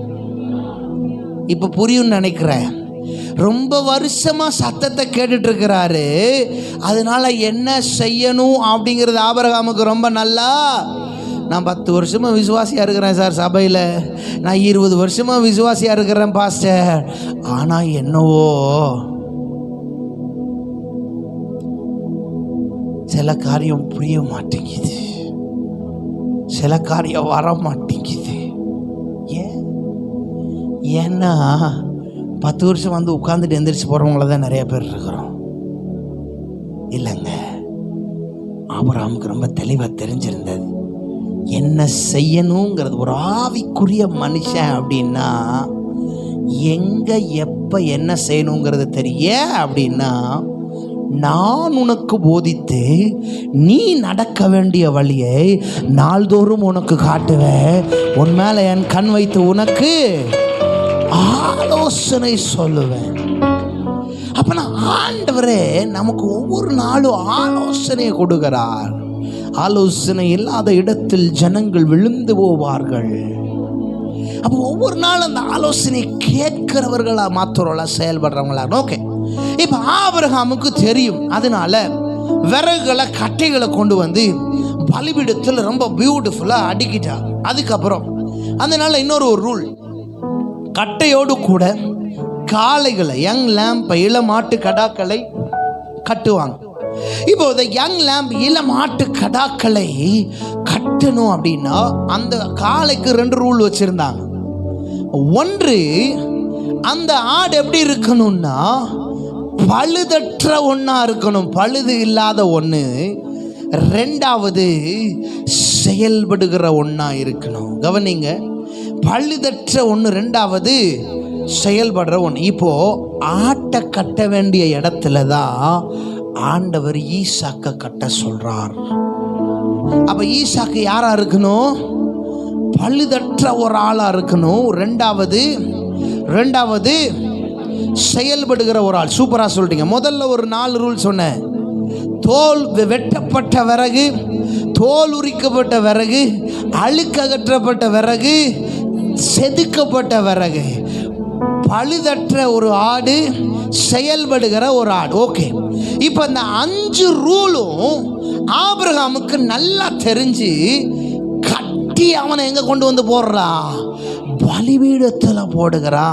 இப்ப புரியும் நினைக்கிறேன். ரொம்ப வருஷமா சத்தத்தை கேட்டுட்டு இருக்கிறாரு. அதனால என்ன செய்யணும் அப்படிங்கிறது ஆபிரகாமுக்கு ரொம்ப நல்லா. நான் 10 வருஷமா விசுவாசியா இருக்கிறேன் சார் சபையில், நான் 20 வருஷமா விசுவாசியா இருக்கிறேன் பாஸ்டர், ஆனா என்னவோ சில காரியம் புரிய மாட்டேங்குது, சில காரியம் வர மாட்டேங்குது. ஏன்னா 10 வருஷம் வந்து உட்காந்துட்டு எந்திரிச்சு போறவங்கள தான் நிறைய பேர் இருக்கிறோம். இல்லைங்க, ஆபிரகாமுக்கு ரொம்ப தெளிவா தெரிஞ்சிருந்தது என்ன செய்யணுங்கிறது. ஒரு ஆவிக்குரிய மனுஷன் அப்படின்னா எங்க எப்ப என்ன செய்யணுங்கிறது தெரிய. அப்படின்னா நான் உனக்கு போதித்து நீ நடக்க வேண்டிய வழியை நாள்தோறும் உனக்கு காட்டுவேன், உன் மேல என் கண் வைத்து உனக்கு ஆலோசனை சொல்லுவேன். அப்ப நான் ஆண்டவரே நமக்கு ஒவ்வொரு நாளும் ஆலோசனை கொடுக்கிறார். ஆலோசனை இல்லாத இடத்தில் ஜனங்கள் விழுந்து போவார்கள். அப்போ ஒவ்வொரு நாளும் அந்த ஆலோசனை கேட்கிறவர்களா மாத்திரம்ல செயல்படுறவங்களா. ஓகே, இப்ப ஆபிரகாமுக்கு தெரியும். அதனால விறகுகளை கட்டைகளை கொண்டு வந்து பலிபீடத்தில் ரொம்ப பியூட்டிஃபுல்லா அடுக்கிட்டார். அதுக்கப்புறம் அதனால இன்னொரு ரூல், கட்டையோடு கூட காளைகளை, யங் லேம்பை, இளமாட்டு கடாக்களை கட்டுவாங்க. இப்போ இந்த யங் லேம்ப், இளமாட்டு கடாக்களை கட்டணும் அப்படின்னா அந்த காளைக்கு 2 ரூல் வச்சிருந்தாங்க. ஒன்று, அந்த ஆடு எப்படி இருக்கணும்னா பழுதற்ற ஒண்ணா இருக்கணும், பழுது இல்லாத ஒண்ணு. ரெண்டாவது செயல்படுகிற ஒண்ணா இருக்கணும். கவனிங்க, பழுதற்ற ஒண்ணு, ரெண்டாவது செயல்படுற ஒண்ணு. இப்போ ஆட்டை கட்ட வேண்டிய இடத்துல தான் ஆண்டவர் ஈசாக்க கட்ட சொல்றார். அப்ப ஈசாக்கு யாரா இருக்கணும்? பழுதற்ற ஒரு ஆளா இருக்கணும். ரெண்டாவது செயல்படுகிற ஒரு ஆள். சூப்பரா சொல்றீங்க. முதல்ல ஒரு 4 ரூல் சொன்னேன். தோல் வெட்டப்பட்ட விறகு, தோல் உரிக்கப்பட்ட விறகு, அழுக்ககற்றப்பட்ட விறகு, செதுக்கப்பட்ட விறகு, பழுதற்ற ஒரு ஆடு, செயல்படுகிற ஒரு ஆடு. ஓகே, இப்ப இந்த 5 ரூலும் ஆபிரகாமுக்கு நல்லா தெரிஞ்சு கட்டி அவனை எங்க கொண்டு வந்து போடுறா? பலிபீடத்துல போடுகிறா.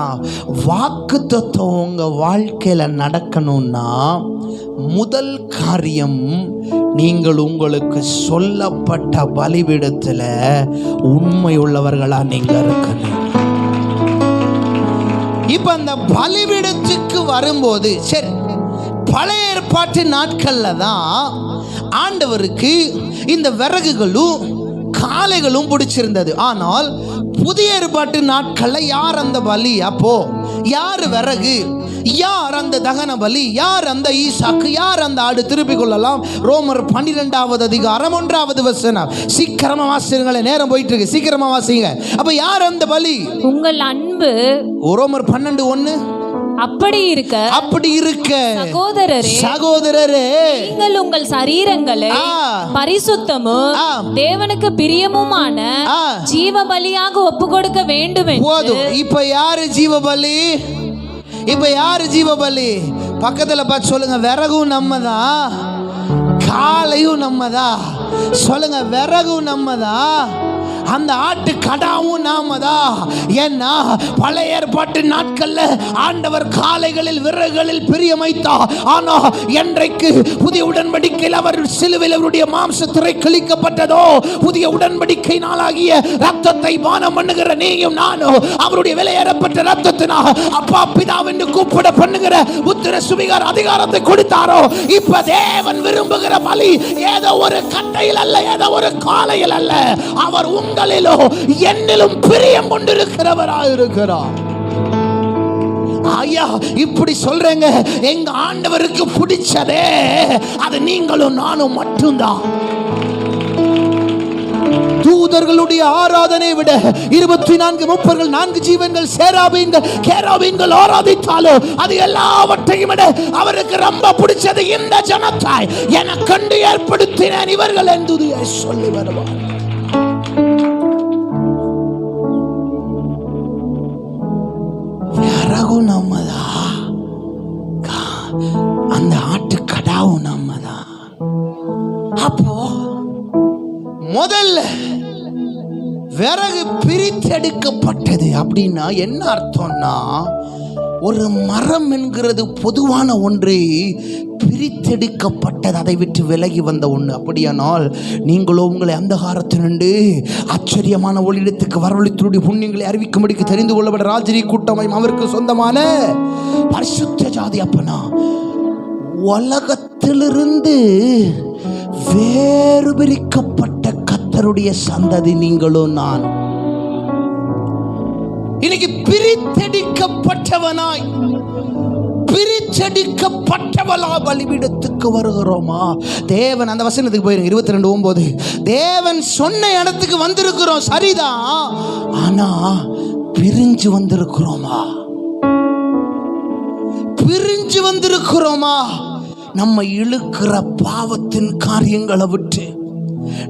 வாக்குத்தத்தம் உங்க வாழ்க்கையில நடக்கணும்னா முதல் காரியம், நீங்கள் உங்களுக்கு சொல்லப்பட்ட பலிபீடத்துல உண்மை உள்ளவர்களா நீங்க இருக்கணும். இப்ப அந்த பலிபீடத்துக்கு வரும்போது, சரி, பழைய ஏற்பாட்டு நாட்கள்ல தான் ஆண்டவருக்கு இந்த விறகுகளும் காளைகளும் பிடிச்சிருந்தது. ஆனால் புதிய ஏற்பாட்டு நாட்கள்ல யார் அந்த பலி? அப்போ யார் விறகு, யார் அந்த தகன பலி, யார் அந்த ஈசாக்கு, யார் அந்த ஆடு? திருப்பிக் கொள்ளலாம். ரோமர் 12வது அதிகாரம் 1வது வசனம். சீக்கிரமா வாசிங்களே, நேரம் போயிட்டு இருக்கு, சீக்கிரமா வாசிங்க. அப்ப யார் அந்த பலி? உங்கள் அன்பு. ரோமர் 12:1. அப்படி இருக்க சகோதரரே, நீங்கள் உங்கள் சரீரங்களை பரிசுத்தமும் தேவனுக்கு பிரியமுமான ஜீவ பலியாக ஒப்பு கொடுக்க வேண்டும். இப்ப யாரு ஜீவபலி? பக்கத்துல பார்த்து சொல்லுங்க, விறகும் நம்மதான், காளையும் நம்மதான். சொல்லுங்க, விறகும் நம்மதான், அந்த ஆட்டு கடாவும் நாம தான். ஏன்னா பழைய ஏற்பாட்டு நாட்கள்ல ஆண்டவர் காளைகளில் விறகுகளில் பிரியமைத்தா. ஆனா என்றைக்கு புதிய உடன்படிக்கையில் அவர் சிலுவையில் அவருடைய மாம்சத்திரை கிழிக்கப்பட்டதோ, புதிய உடன்படிக்கை நாளாகிய ரத்தத்தை பானம் பண்ணுகிற நீயும் நானும் அவருடைய விலையேறப்பட்ட ரத்தத்தினா அப்பா பிதாவென்று கூப்பிட பண்ணுகிற உத்திர சுவிகார அதிகாரத்தை கொடுத்தாரோ. இப்ப தேவன் விரும்புகிற பலி ஏதோ ஒரு கட்டையில் அல்ல, ஏதோ ஒரு காளையில் அல்ல. அவர் உங்களிலோ என்னிலும் பிரியம் கொண்டிருக்கிறவராக இருக்கிறார். ஐயா இப்படி சொல்றேங்க, எங்க ஆண்டவருக்கு பிடிச்சதே அது நீங்களும் நானும் மட்டும்தான். தூதர்களுடைய ஆராதனை விட 24 மூப்பர்கள் 4 ஜீவன்கள் சேராபீன்கள் கேராபீன்கள் ஆராதித்தாலோ அது எல்லாவற்றையும் விட அவருக்கு ரொம்ப பிடிச்சது இந்த ஜனத்தை எனக்கண்டு ஏற்படுத்தினேன் இவர்கள் என்று சொல்லி வருவார். விறகும் நம்மதான், அந்த ஆட்டு கடாவும் நம்மதான். அப்போ முதல்ல விறகு பிரித்தெடுக்கப்பட்டது அப்படின்னா என்ன அர்த்தம்னா, ஒரு மரம் என்கிறது பொதுவான ஒன்று பிரித்தெடுக்கப்பட்டது, அதை விட்டு விலகி வந்த ஒன்று. அப்படியானால் நீங்களோ உங்களை அந்தகாரத்தினின்று ஆச்சரியமான ஒளியிடத்துக்கு வரவழைத்தருடைய புண்ணியங்களை அறிவிக்கும்படிக்கு தெரிந்து கொள்ளப்பட்ட ராஜரீக கூட்டமையும் அவருக்கு சொந்தமான பரிசுத்த ஜாதி. அப்பனா உலகத்திலிருந்து வேறு பிரிக்கப்பட்ட கர்த்தருடைய சந்ததி நீங்களும் நான். இன்னைக்கு பிரித்தெடுக்கப்பட்டவனாய் பிரித்தெடுக்கப்பட்டவளா பலிபீடத்துக்கு வருகிறோமா? தேவன் அந்த வசனத்துக்கு போயிருங்க 22:9. தேவன் சொன்ன இடத்துக்கு வந்திருக்கிறோம் சரிதான், ஆனா பிரிஞ்சு வந்திருக்கிறோமா? பிரிஞ்சு வந்திருக்கிறோமா? நம்ம இழுக்கிற பாவத்தின் காரியங்களை விட்டு,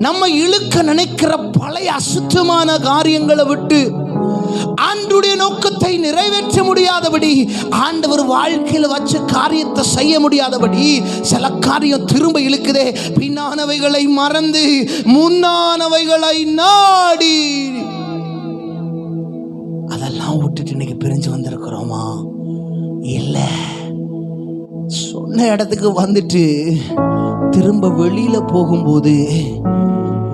நம்ம இழுக்க நினைக்கிற பழைய அசுத்தமான காரியங்களை விட்டு, ஆண்டவருடைய நோக்கத்தை நிறைவேற்ற முடியாதபடி, ஆண்டவர் வாழ்க்கையில் வச்ச காரியத்தை செய்ய முடியாதபடி சில காரியம் திரும்ப இழுக்குதே. பின்னானவைகளை மறந்து முன்னானவைகளை நாடி அதெல்லாம் விட்டுட்டு இன்னைக்கு பிரிஞ்சு வந்திருக்கிறோமா? இல்ல, சொன்ன இடத்துக்கு வந்துட்டு திரும்ப வெளியில போகும்போது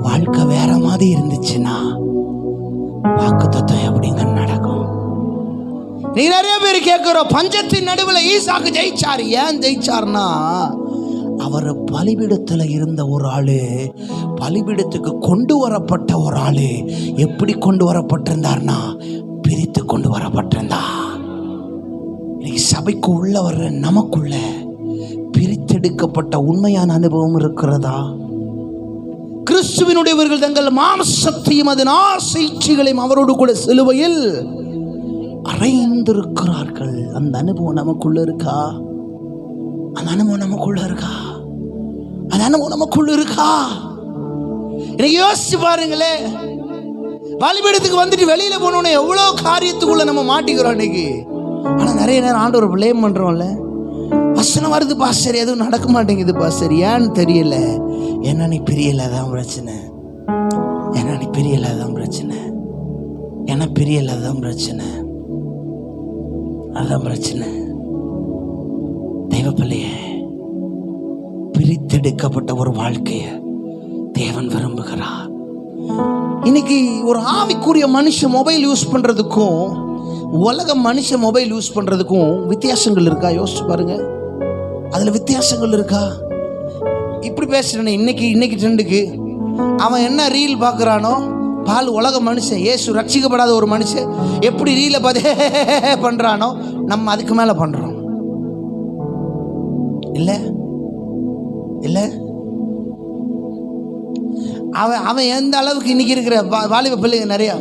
வாழ்க்கை வேற மாதிரி இருந்துச்சுன்னா வாக்குத்தத்தம் எப்படிங்க நடக்கும்? நீ நிறைய பேர் கேட்கிறோம், பஞ்சத்தின் நடுவில் ஈசாக்கு ஜெயிச்சார். ஏன் ஜெயிச்சார்னா, அவர் பலிபீடத்தில் இருந்த ஒரு ஆளு, பலிபீடத்துக்கு கொண்டு வரப்பட்ட ஒரு ஆளு. எப்படி கொண்டு வரப்பட்டிருந்தார்னா, பிரித்து கொண்டு வரப்பட்டிருந்தார். இன்னைக்கு சபைக்கு உள்ள வர்ற நமக்குள்ள பிரித்தெடுக்கப்பட்ட உண்மையான அனுபவம் இருக்கிறதா? கிறிஸ்துவினுடையவர்கள் தங்கள் மாம்சத்தையும் அதன் ஆசைகளையும் அவரோடு கூட சிலுவையில் அறைந்திருக்கிறார்கள். அந்த அனுபவம் நமக்குள்ள இருக்கா? அந்த அனுபவம் நமக்குள்ள இருக்கா? அந்த அனுபவம் நமக்குள்ள இருக்கா? யோசிச்சு பாருங்களே, பலிபீடத்துக்கு வந்துட்டு வெளியில போனோன்னு எவ்வளவு காரியத்துக்குள்ள நம்ம மாட்டிக்கிறோம் இன்னைக்கு. ஆனா நிறைய நேரம் ஆண்டவர் பிளேம் பண்றோம்ல, வசனம் வருது பாஸ்டர், எதுவும் நடக்க மாட்டேங்குது பாஸ்டர், ஏன்னு தெரியல. என்ன நீ பிரியல, அதான் பிரச்சனை. என்ன நீ பிரியல, அதான் பிரச்சனை. என்ன பிரியல, அதான் பிரச்சனை. அதான் பிரச்சனை. தெய்வ பிள்ளையே, பிரித்தெடுக்கப்பட்ட ஒரு வாழ்க்கைய தேவன் விரும்புகிறார். இன்னைக்கு ஒரு ஆவிக்குரிய மனுஷன் மொபைல் யூஸ் பண்றதுக்கும் உலக மனுஷன் மொபைல் யூஸ் பண்றதுக்கும் வித்தியாசங்கள் இருக்கா? யோசிச்சு பாருங்க, அதுல வித்தியாசங்கள் இருக்கா? இப்படி பேசுறேன், இன்னைக்கு ட்ரெண்டுக்கு அவன் என்ன ரீல் பார்க்குறானோ, பால் உலக மனுஷன் இயேசு ரட்சிக்கப்படாத ஒரு மனுஷன் எப்படி ரீலை பார்த்து பண்றானோ, நம்ம அதுக்கு மேல பண்றோம். இல்ல இல்ல அவன் எந்த அளவுக்கு இன்னைக்கு இருக்கிற வாலிப பிள்ளைங்க நிறைய,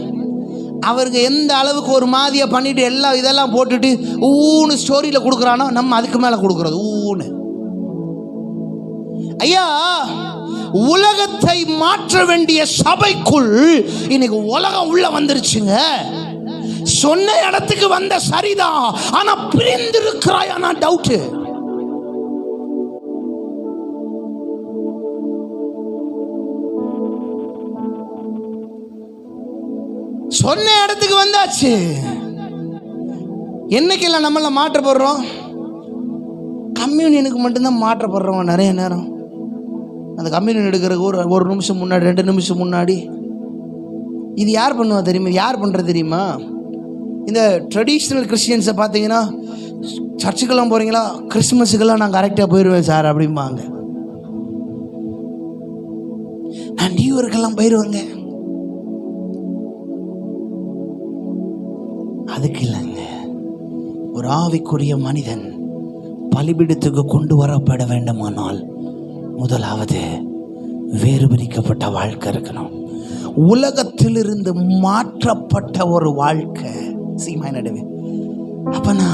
அவருக்கு எந்த அளவுக்கு ஒரு மாதிரியா பண்ணிட்டு எல்லாம் இதெல்லாம் போட்டுட்டு ஊன்னு ஸ்டோரியில கொடுக்குறானோ, நம்ம அதுக்கு மேல கொடுக்கறது ஊன்னு. ஐயா, உலகத்தை மாற்ற வேண்டிய சபைக்குள் இன்னைக்கு உலகம் உள்ள வந்துருச்சுங்க. சொன்ன இடத்துக்கு வந்த சரிதான், ஆனா பிரிந்திருக்கிறாய், ஆனா டவுட். சொன்ன இடத்துக்கு வந்தாச்சு. என்னைக்கெல்லாம் நம்மள மாற்றப்படுறோம்? கம்யூனியனுக்கு மட்டும்தான் மாற்றப்படுறோம். நிறைய நேரம் அந்த கம்யூனியன் எடுக்கிறதுக்கு ஒரு நிமிஷம் முன்னாடி, 2 நிமிஷம் முன்னாடி. இது யார் பண்ணுவா தெரியுமா? யார் பண்ணுறது தெரியுமா? இந்த ட்ரெடிஷ்னல் கிறிஸ்டியன்ஸை பார்த்தீங்கன்னா, சர்ச்சுக்கெல்லாம் போகிறீங்களா, கிறிஸ்மஸுக்கெல்லாம் நான் கரெக்டாக போயிடுவேன் சார் அப்படிம்பாங்க. நான் நியூ இயர்க்கெல்லாம் போயிடுவேங்க. அதுக்கு இல்லைங்க. ஒரு ஆவிக்குரிய மனிதன் பலிபீடத்துக்கு கொண்டு வரப்பட வேண்டுமானால் முதலாவது வேறுபிரிக்கப்பட்ட வாழ்க்கை இருக்கணும். உலகத்திலிருந்து மாற்றப்பட்ட ஒரு வாழ்க்கை. சீமாய் நடுவே அப்பனா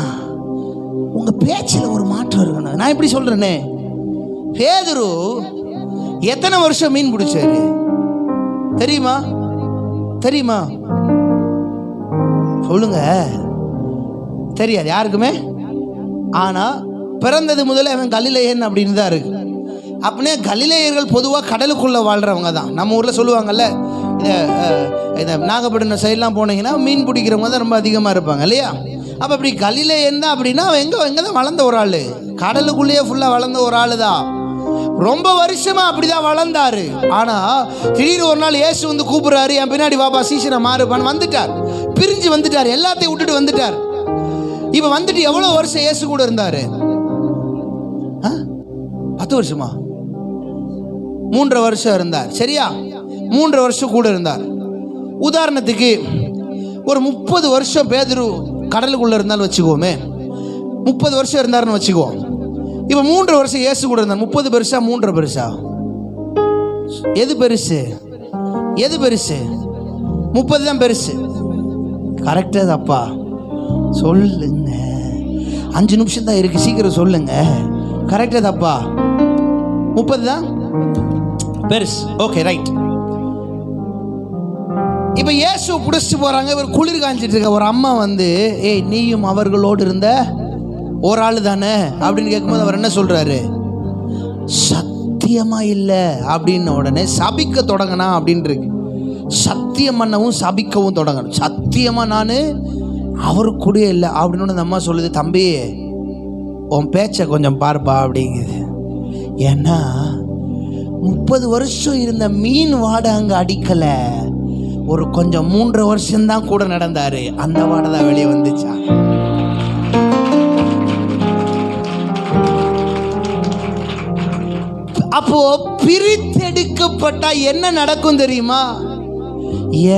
உங்க பேச்சில் ஒரு மாற்றம் இருக்கணும். நான் இப்படி சொல்றேனே, பேதுரு எத்தனை வருஷம் மீன் பிடிச்சாரு தெரியுமா? தெரியுமா? சொல்லுங்க. தெரியாது யாருக்குமே. ஆனா பிறந்தது முதல்ல அவன் கலிலேயன் அப்படின்னு தான் இருக்கு. அப்படியே கலிலேயர்கள் பொதுவாக கடலுக்குள்ள வாழ்றவங்க தான். நம்ம ஊர்ல சொல்லுவாங்கல்ல, இந்த நாகப்பட்டினம் சைட்லாம் போனீங்கன்னா மீன் பிடிக்கிறவங்க தான் ரொம்ப அதிகமாக இருப்பாங்க இல்லையா? அப்போ அப்படி கலிலேயன் தான் அப்படின்னா அவன் எங்கே தான் வளர்ந்த ஒரு ஆள், கடலுக்குள்ளேயே ஃபுல்லாக வளர்ந்த ஒரு ஆள் தான். ரொம்ப வருஷமா அப்படிதான் வளர்ந்தாரு. ஆனா திடீர்னு ஒரு நாள் இயேசு வந்து கூப்பிடுறாரு, என் பின்னாடி வாபா சீசனை மாறுப்பான்னு வந்துட்டார். பிரிஞ்சு வந்துட்டார், எல்லாத்தையும் விட்டுட்டு வந்துட்டார். இப்ப வந்துட்டு எவ்வளவு வருஷம் இயேசு கூட இருந்தாரு? 10 வருஷமா? 3.5 வருஷம் இருந்தார். சரியா? 3.5 வருஷம் கூட இருந்தார். உதாரணத்துக்கு ஒரு 30 வருஷம் பேதுரு கடலுக்குள்ள இருந்தாலும் வச்சுக்கோமே, 30 வருஷம் இருந்தாருன்னு வச்சுக்குவோம். இப்ப 3.5 வருஷம் இயேசு கூட இருந்தார். 30 பெருசா 3.5 பெருசா? எது பெருசு? எது பெருசு? 30 தான் பெருசு. கரெக்டா தப்பா? சொல்லுங்க. 5 நிமிஷம் தான் இருக்கு, சீக்கிரம் சொல்லுங்க. கரெக்டா தப்பா? 30 தான் பெருசு. Okay, right. இப்ப இயேசு புடிச்சிட்டு போறாங்க. இவர் குளிர் காஞ்சிட்டு இருக்க. ஒரு அம்மா வந்து, ஏய் நீயும் அவர்களோடு இருந்த ஒரு ஆளு தானே அப்படின்னு கேட்கும்போது அவர் என்ன சொல்றாரு? சத்தியமா இல்லை அப்படின்னு உடனே சபிக்க தொடங்கினா அப்படின்னு இருக்கு. சத்தியம் பண்ணவும் சபிக்கவும் தொடங்கணும். சத்தியமா நான் அவரு கூட இல்லை அப்படின்னு அந்த அம்மா சொல்லுது, தம்பி உன் பேச்சை கொஞ்சம் பார்ப்பா அப்படிங்குது. ஏன்னா 30 வருஷம் இருந்த மீன் வாடை அங்க அடிக்கல, ஒரு கொஞ்சம் 3.5 வருஷம்தான் கூட நடந்தாரு, அந்த வாடை தான் வெளியே வந்துச்சா. அப்போ பிரித்தெடுக்கப்பட்டா என்ன நடக்கும் தெரியுமா?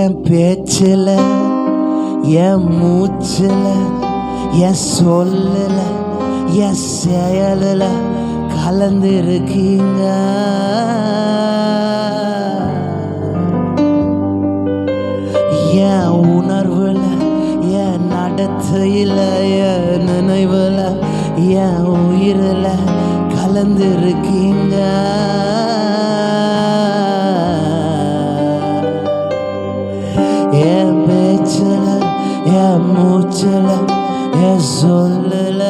என் பேச்சில், என் மூச்சில், என் சொல்லல, என் செயலில் கலந்து இருக்கீங்க. என் உணர்வுல, என் நடத்தையில், என் நினைவுல, என் உயிரில் கலந்து இருக்கீங்க. என் பேச்சில், என் மூச்சில், என் சொல்லல,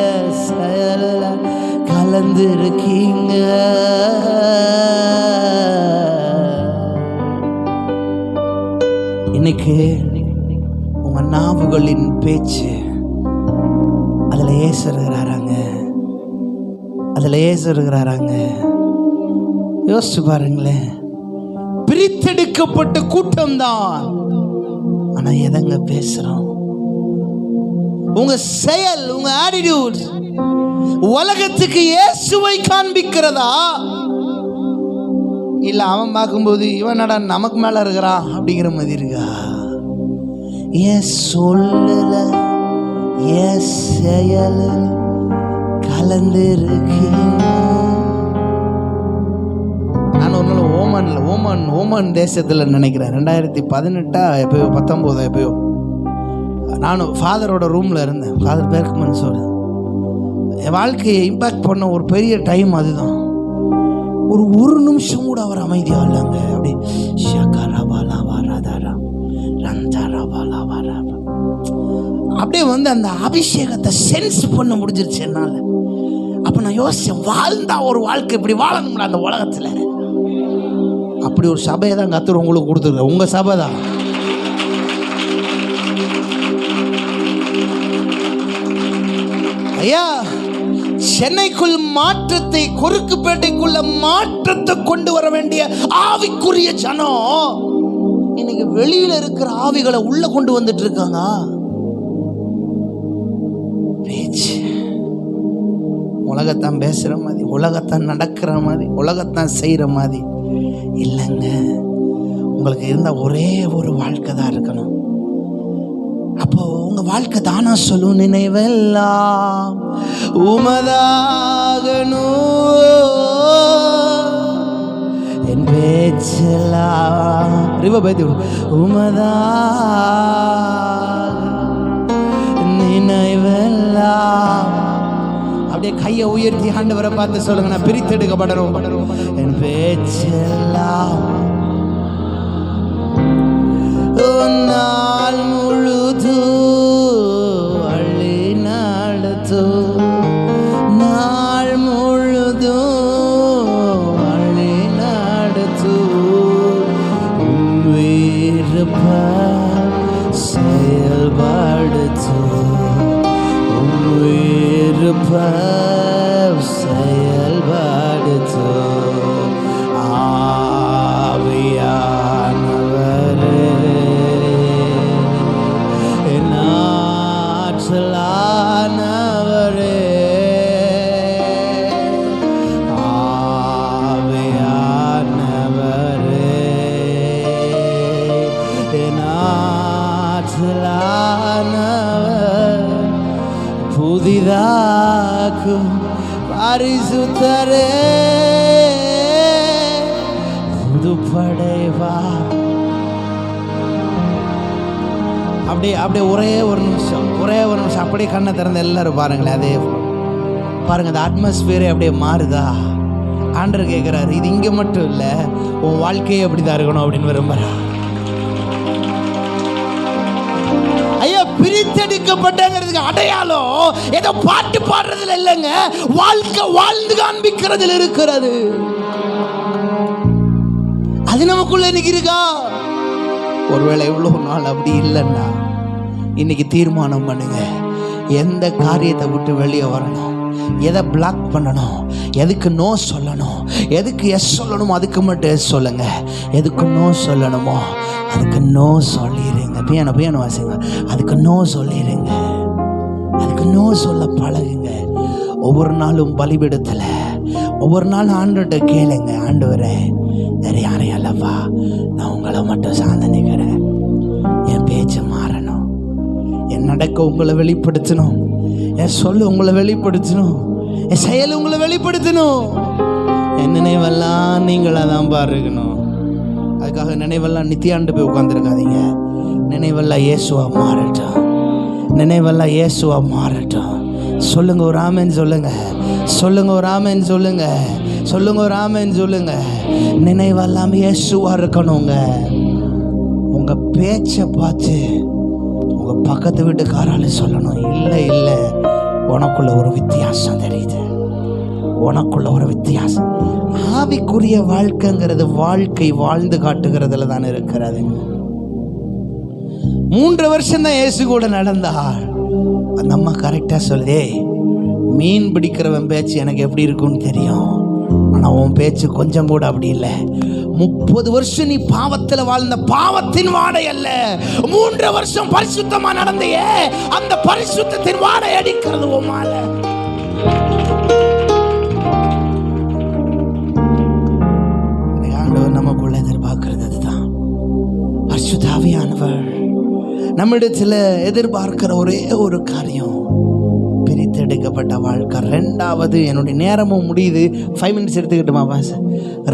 என் செயலில் கலந்து இருக்கீங்க. இன்னைக்கு உங்க நாவுகளின் பேச்சு அதுல ஏசு இருக்கிறாராங்க, அதுல ஏசு இருக்கிறாராங்க. யோசிச்சு பாருங்களேன். பிரித்தெடுக்கப்பட்ட கூட்டம் தான். ஆனா எதங்க பேசுறோம்? உங்க செயல், உங்க ஆட்டிடியூட் உலகத்துக்கு இயேசுவை காண்பிக்கிறதா, இல்ல அவன் பார்க்கும்போது இவன் நட நமக்கு மேல இருக்கிறான் அப்படிங்கிற மாதிரி இருக்கா? ஏன் சொல்லல, ஏன் செயல் கலந்து இருக்கீங்க. நான் ஒரு நாள் ஓமான் தேசத்துல நினைக்கிறேன் 2018 எப்பயோ 19 எப்பயோ நானும் ஃபாதரோட ரூம்ல இருந்தேன். ஃபாதர் பேர்க்மன் சொல்ற என் வாழ்க்கையை இம்பாக்ட் பண்ண ஒரு பெரிய டைம் அதுதான். ஒரு நிமிஷம் கூட அவர் அமைதியா இல்லைங்க. அப்படி அப்படியே வந்து அந்த அபிஷேகத்தை சென்ஸ் பண்ண முடிஞ்சிருச்சு என்னால. அப்ப நான் யோசிச்சேன், வாழ்ந்தா ஒரு வாழ்க்கை இப்படி வாழணும்ல அந்த உலகத்துல. அப்படி ஒரு சபையை தான் கர்த்தர் உங்களுக்கு கொடுத்துருக்க. உங்க சபை தான். சென்னைக்குள் மாற்றத்தை, குறுக்குப்பேட்டைக்குள்ள மாற்றத்தை கொண்டு வர வேண்டிய ஆவிக்குரிய ஜனம் இன்னைக்கு வெளியில இருக்கிற ஆவிகளை உள்ள கொண்டு வந்துட்டு இருக்காங்க. பேச்சு உலகத்தான் பேசுற மாதிரி, உலகத்தான் நடக்கிற மாதிரி, உலகத்தான் செய்யற மாதிரி இல்லைங்க. உங்களுக்கு இருந்த ஒரே ஒரு வாழ்க்கை தான் இருக்கணும். அப்போ உங்க வாழ்க்கை தானா சொல்லும், நினைவெல்லாம் உமதாகணும், என் பேச்செல்லாம் உமதா, நினைவெல்லாம். அப்படியே கையை உயர்த்தி ஆண்டவரை பார்த்து சொல்லுங்க, நான் பிரித்தெடுக்கப்படணும். என் பேச்செல்லாம் நாள் முழுது அள்ளி நடத்து, நாள் முழுது அள்ளி நடத்து, விருப்ப செயல்படுத்து, விருப்ப செயல்படுத்து, ஆவியானவரே ஆற்றலானவரே, ஆவியானவரே ஆற்றலானவர், புதிதாக்கும் பரிசுத்தரே புதுப்படைவா. அப்படியே ஒரே ஒரு நிமிஷம் அப்படியே கண்ணை திறந்த எல்லாரும் பாருங்களேன். அதே பாருங்க, அந்த அட்மாஸ்பியரே அப்படியே மாறுதா. ஆண்டவர் கேட்குறாரு, இது இங்கே மட்டும் இல்லை, உன் வாழ்க்கையே அப்படிதான் இருக்கணும் அப்படின்னு விரும்புகிறா. ஐயா, பிரித்தெடுக்கப்பட்டங்கிறதுக்கு அடையாளம் ஏதோ பாட்டு பாடுறதுல இல்லைங்க, வாழ்க்கை வாழ்ந்து காண்பிக்கிறதுல இருக்கிறது. அது நமக்குள்ள இன்னைக்கு இருக்கா? ஒருவேளை இவ்வளோ நாள் அப்படி இல்லைன்னா இன்னைக்கு தீர்மானம் பண்ணுங்க, எந்த காரியத்தை விட்டு வெளியே வரணும், எதை பிளாக் பண்ணணும், எதுக்கு நோ சொல்லணும், எதுக்கு எஸ் சொல்லணுமோ அதுக்கு மட்டும் எஸ் சொல்லுங்க, எதுக்கு நோ சொல்லணுமோ அதுக்கு நோ சொல்லிடுங்க. பியானோ வாசிங்க, அதுக்கு நோ சொல்லிடுங்க, அதுக்கு நோ சொல்ல பழகுங்க. ஒவ்வொரு நாளும் பலிபீடத்தில் ஒவ்வொரு நாளும் ஆண்டவர்கிட்ட கேளுங்க, ஆண்டவரே வேற யாரையும் அல்லவா, நான் உங்களை மட்டும் சார்ந்து நிற்கிறேன், என் பேச்சு மாறணும், என் நடக்க உங்களை வெளிப்படுத்தணும், என் சொல்லு உங்களை வெளிப்படுத்தணும், என் செயல் உங்களை வெளிப்படுத்தணும், என் நினைவெல்லாம் நீங்களாக தான் பாருக்கணும். அதுக்காக நினைவெல்லாம் நித்தியாண்டு போய் உட்காந்துருக்காதீங்க. நினைவெல்லாம் இயேசுவா மாறட்டும், நினைவெல்லாம் இயேசுவா மாறட்டும். சொல்லுங்க ஒரு ஆமென் சொல்லுங்க, சொல்லுங்க ஒரு ஆமென் சொல்லுங்க, சொல்லுங்க ஒரு ஆமென் சொல்லுங்க. நினைவெல்லாம் இயேசுவா இருக்கணுங்க. உங்க பேச்சை பார்த்து உங்க பக்கத்து வீட்டுக்காரால சொல்லணும், இல்லை இல்லை உனக்குள்ள ஒரு வித்தியாசம் தெரியுது, உனக்குள்ள ஒரு வித்தியாசம். ஆவிக்குரிய வாழ்க்கைங்கிறது வாழ்க்கை வாழ்ந்து காட்டுகிறதுல தானே இருக்கிறது. 3 வருஷம் தான் இயேசு கூட நடந்தாள். அந்த அம்மா கரெக்டாக சொல்லுதே, மீன் பிடிக்கிறவன் பேச்சு எனக்கு எப்படி இருக்குன்னு தெரியும், ஆனால் உன் பேச்சு கொஞ்சம் கூட அப்படி இல்லை. 30 வருஷம் நீ பாவத்தில் வாழ்ந்த பாவத்தின் வாடை அல்ல, 3 வருஷம் பரிசுத்தமா நடந்தையே அந்த பரிசுத்தத்தின் வாடை அடிக்கிறது உன் மேல. ஆண்டவர் நமக்குள்ள எதிர்பார்க்கிறது அதுதான். பரிசுத்த ஆவியானவர் நம்மிடத்தில் எதிர்பார்க்கிற ஒரே ஒரு காரியம், பிரித்தெடுக்கப்பட்ட வாழ்க்கை. 2வது, என்னுடைய நேரமும் முடியுது, 5 மினிட்ஸ் எடுத்துக்கிட்டுமா பாஸ்.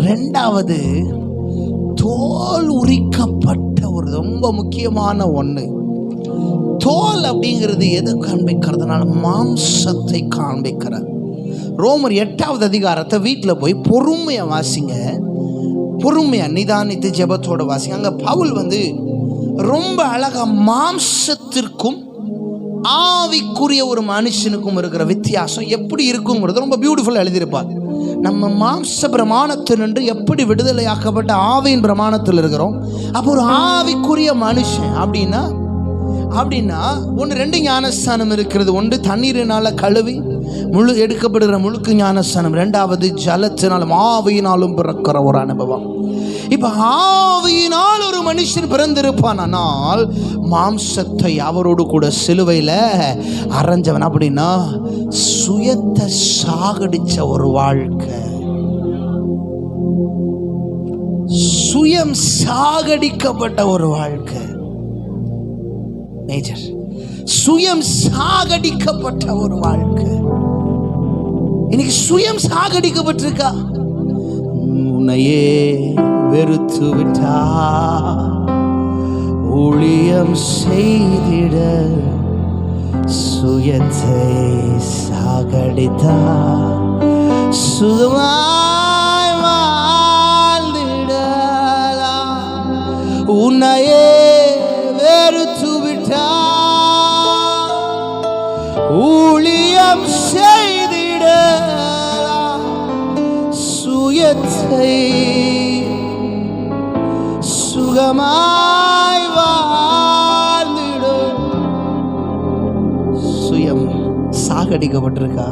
2வது, தோல் உரிக்கப்பட்ட ஒரு ரொம்ப முக்கியமான ஒன்று. தோல் அப்படிங்கிறது எதை காண்பிக்கிறதுனால? மாம்சத்தை காண்பிக்கிறது. ரோமர் 8வது அதிகாரத்தை வீட்டில் போய் பொறுமையாக வாசிங்க, பொறுமையாக நிதானித்து ஜெபத்தோட வாசிங்க. அங்கே பவுல் ரொம்ப அழகா மாம்சத்திற்கும் ஆவிக்குரிய ஒரு மனுஷனுக்கும் இருக்கிற வித்தியாசம் எப்படி இருக்குங்கிறது ரொம்ப பியூட்டிஃபுல்லாக எழுதியிருப்பார். நம்ம மாம்ச பிரமாணத்தினின்று எப்படி விடுதலையாக்கப்பட்ட ஆவியின் பிரமாணத்தில் இருக்கிறோம். அப்போ ஒரு ஆவிக்குரிய மனுஷன் அப்படின்னா அப்படின்னா ஒன்று ரெண்டு ஞானஸ்தானம் இருக்கிறது. ஒன்று தண்ணீரினால கழுவி எடுக்கப்படுகிற முழுக்கு ஞானஸ்தானம். ரெண்டாவது ஜலத்தினாலும் ஆவியினாலும் பிறக்கிற ஒரு அனுபவம். இப்ப ஆவியினால் ஒரு மனுஷன் பிறந்திருப்பானால் மாம்சத்தை அவரோடு கூட சிலுவையில அரைஞ்சவன். அப்படின்னா சுயத்தை சாகடிச்ச ஒரு வாழ்க்கை, சுயம் சாகடிக்கப்பட்ட ஒரு வாழ்க்கை. மேஜர் சுயம் சாகடிக்கப்பட்ட ஒரு வாழ்க்கை. இன்னைக்கு சுயம் சாகடிக்கப்பட்டிருக்கா? உன்னையே வெறுத்து விட்டா, ஊழியம் செய்திட சுயத்தை சாகடித்தா, சுகமாய் வாழ்ந்திடலாம். உன்னையே வெறுத்து விட்டா, ஊழியம் செய்திட சுயத்தை சுகமாய் வாழ்ந்திடும். சுயம் சாகடிக்கப்பட்டிருக்கா?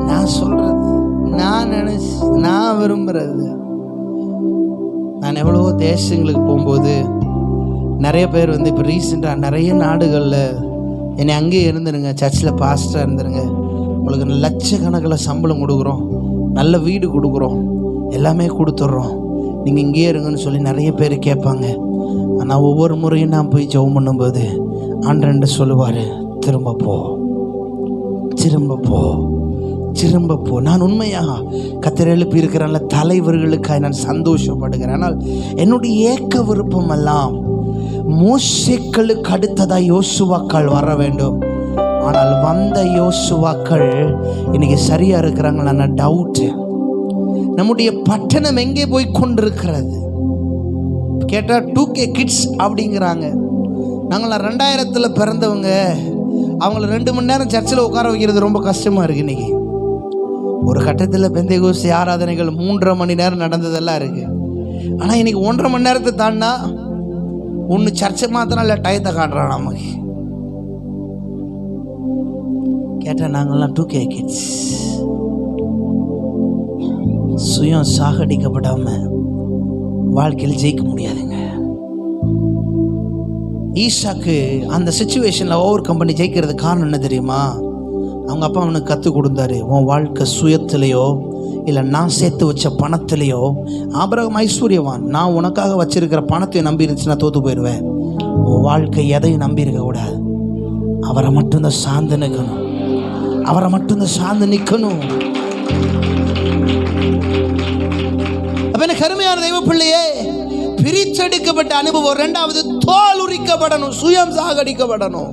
நான் சொல்றது, நான் நினைச்சு, நான் விரும்புறது. நான் எவ்வளவோ தேசங்களுக்கு போகும்போது நிறைய பேர் வந்து இப்போ ரீசெண்டாக நிறைய நாடுகளில் என்னை அங்கேயே இருந்துருங்க, சர்ச்சில் பாஸ்டராக இருந்துருங்க, உங்களுக்கு லட்சக்கணக்கில் சம்பளம் கொடுக்குறோம், நல்ல வீடு கொடுக்குறோம், எல்லாமே கொடுத்துட்றோம், நீங்கள் இங்கேயே இருங்கன்னு சொல்லி நிறைய பேர் கேட்பாங்க. ஆனால் ஒவ்வொரு முறையும் நான் போய் ஜெபம் பண்ணும்போது ஆண்டவர்கிட்ட சொல்லுவார், திரும்ப போ, திரும்ப போ, திரும்ப போ. நான் உண்மையாக கர்த்தர் எழுப்பி இருக்கிற தலைவர்களுக்காக நான் சந்தோஷப்படுகிறேன். ஆனால் என்னுடைய ஏக்க விருப்பம் எல்லாம் மோசேக்களுக்கு அடுத்ததாக யோசுவாக்கள் வர வேண்டும். ஆனால் வந்த யோசுவாக்கள் இன்னைக்கு சரியா இருக்கிறாங்களான டவுட்டு. நம்முடைய பட்டணம் எங்கே போய் கொண்டிருக்கிறது கேட்டால் 2K கிட்ஸ் அப்படிங்கிறாங்க. நாங்களாம் 2000 பிறந்தவங்க, அவங்கள 2 மணி நேரம் சர்ச்சில் உட்கார வைக்கிறது ரொம்ப கஷ்டமாக இருக்குது. இன்றைக்கி ஒரு கட்டத்தில் பெந்தேகோஸ்து ஆராதனைகள் 3.5 மணி நேரம் நடந்ததெல்லாம் இருக்குது. ஆனால் இன்றைக்கி 1.5 மணி நேரத்தை தாண்டினா ஒன்று சர்ச்சை மாத்திரம் இல்லை, டயத்தை காட்டுறான் நமக்கு. கேட்டால் நாங்கள்லாம் 2K கிட்ஸ். சுயம் சாகடிக்கப்படாமல் வாழ்க்கையில் ஜெயிக்க முடியாதுங்க. ஈசாக்கு அந்த சிச்சுவேஷனில் ஓவர் கம்பெனி ஜெயிக்கிறது காரணம் என்ன தெரியுமா? அவங்க அப்பா அவனுக்கு கற்றுக் கொடுத்தாரு, உன் வாழ்க்கை சுயத்திலேயோ இல்லை நான் சேர்த்து வச்ச பணத்திலேயோ. ஆபிரகாம் ஐஸ்வர்யவான், நான் உனக்காக வச்சிருக்கிற பணத்தை நம்பி இருந்துச்சுன்னா தோற்று போயிடுவேன். உன் வாழ்க்கை எதையும் நம்பி இருக்க கூடாது, அவரை மட்டும்தான் சார்ந்து நிற்கணும், அவரை மட்டும்தான் சார்ந்து நிற்கணும். அப்ப என்ன கருமையான தெய்வ பிள்ளையே, பிரிச்செடுக்கப்பட்ட அனுபவம். 2வது தோல் உரிக்கப்படணும், சுயம் சாகடிக்கப்படணும்.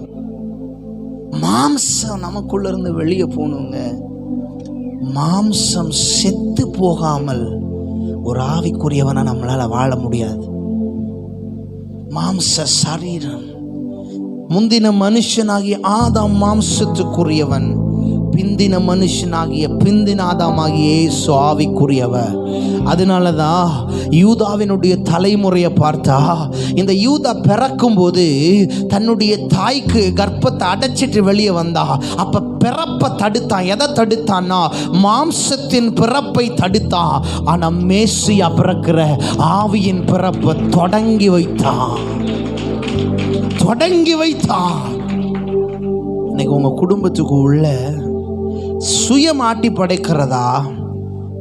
மாம்சம் நமக்குள்ள இருந்து வெளியே போகணுங்க. மாம்சம் செத்து போகாமல் ஒரு ஆவிக்குரியவனை நம்மளால வாழ முடியாது. மாம்ச சரீரம். முந்தின மனுஷனாகிய ஆதாம் மாம்சத்துக்குரியவன், பிந்தின மனுஷனாகிய பிந்தின ஆதாமாகிய இயேசு ஆவிக்குரியவர். அதனால தான் யூதாவினுடைய தலைமுறையை பார்த்தா, இந்த யூதா பிறக்கும்போது தன்னுடைய தாய்க்கு கர்ப்பத்தை அடைச்சிட்டு வெளியே வந்தா. அப்ப பிறப்பை தடுத்தான். எதை தடுத்தான்னா மாம்சத்தின் பிறப்பை தடுத்தான். ஆனா மேசியா பிறக்கிற ஆவியின் பிறப்பை தொடங்கி வைத்தான், தொடங்கி வைத்தான். இன்னைக்கு உங்க குடும்பத்துக்கு உள்ள சுயம் ஆட்டி படைக்கிறதா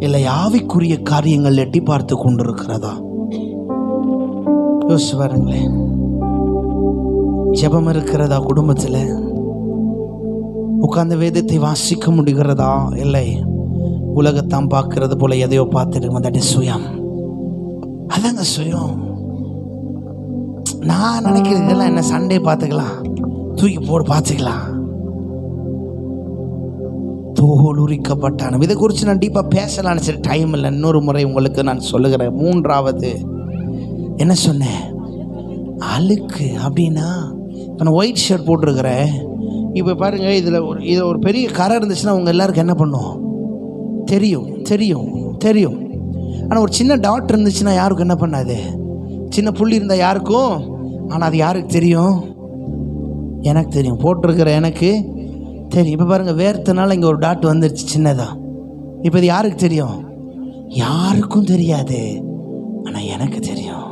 இல்லை ஆவிக்குரிய காரியங்கள் எட்டி பார்த்து கொண்டிருக்கிறதா? யோசிச்சு பாருங்களேன். ஜெபம் இருக்கிறதா குடும்பத்தில்? உட்கார்ந்து வேதத்தை வாசிக்க முடிகிறதா? இல்லை உலகத்தான் பார்க்கறது போல எதையோ பார்த்துட்டு தட் இஸ் சுயம். அதாங்க சுயம். நான் நினைக்கிறதெல்லாம் என்ன, சண்டே பார்த்துக்கலாம், தூக்கி போடு பார்த்துக்கலாம். தோல் உரிக்கப்பட்டான இதை குறித்து நான் டீப்பாக பேசலான்னு சரி டைம் இல்லை. இன்னொரு முறை உங்களுக்கு நான் சொல்லுகிறேன். 3வது என்ன சொன்னேன்? அழுக்கு. அப்படின்னா இப்போ நான் ஒயிட் ஷர்ட் போட்டிருக்கிறேன். இப்போ பாருங்கள், இதில் ஒரு பெரிய கரை இருந்துச்சுன்னா உங்கள் எல்லாருக்கும் என்ன பண்ணும் தெரியும், தெரியும், தெரியும். ஆனால் ஒரு சின்ன டாட் இருந்துச்சுன்னா யாருக்கும் என்ன பண்ணாது? சின்ன புள்ளி இருந்தால் யாருக்கும், ஆனால் அது யாருக்கு தெரியும்? எனக்கு தெரியும், போட்டிருக்கிற எனக்கு தெரியும். இப்போ பாருங்கள், வேர்த்தனால இங்கே ஒரு டாட் வந்துருச்சு சின்னதா. இப்போ இது யாருக்கு தெரியும்? யாருக்கும் தெரியாது, ஆனால் எனக்கு தெரியும்.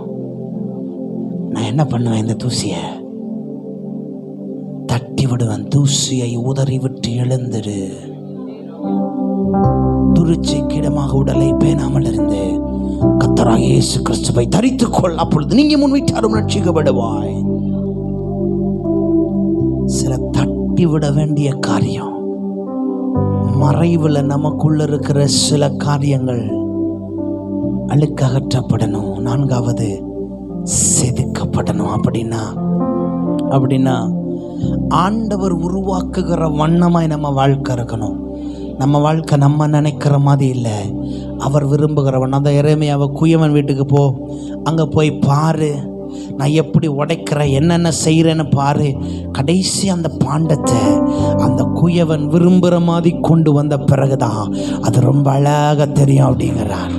நான் என்ன பண்ணுவேன்? இந்த தூசியை தட்டி விடுவேன். தூசியை உதறி விட்டு எழுந்துடு, துருச்சைக்கிடமாக உடலை பேணாமல் இருந்து கர்த்தராகிய இயேசு கிறிஸ்துவை தரித்துக்கொள், அப்பொழுது நீங்க முன்விட்டாரும் ரட்சிக்கப்படுவாய். சில தட்டி விட வேண்டிய காரியம், மறைவில் நமக்குள்ள இருக்கிற சில காரியங்கள் அழுக்ககற்றப்படணும். 4வது செதுக்கப்படணும். அப்படின்னா ஆண்டவர் உருவாக்குகிற வண்ணமாய் நம்ம வாழ்க்கை இருக்கணும். நம்ம வாழ்க்கை நம்ம நினைக்கிற மாதிரி இல்லை, அவர் விரும்புகிறவன். அந்த எரேமியாவை குயவன் வீட்டுக்கு போ, அங்கே போய் பாரு, நான் எப்படி உடைக்கிறேன், என்னென்ன செய்கிறேன்னு பாரு. கடைசி அந்த பாண்டத்தை அந்த குயவன் விரும்புகிற மாதிரி கொண்டு வந்த பிறகுதான் அது ரொம்ப அழகாக தெரியும் அப்படிங்கிறார்.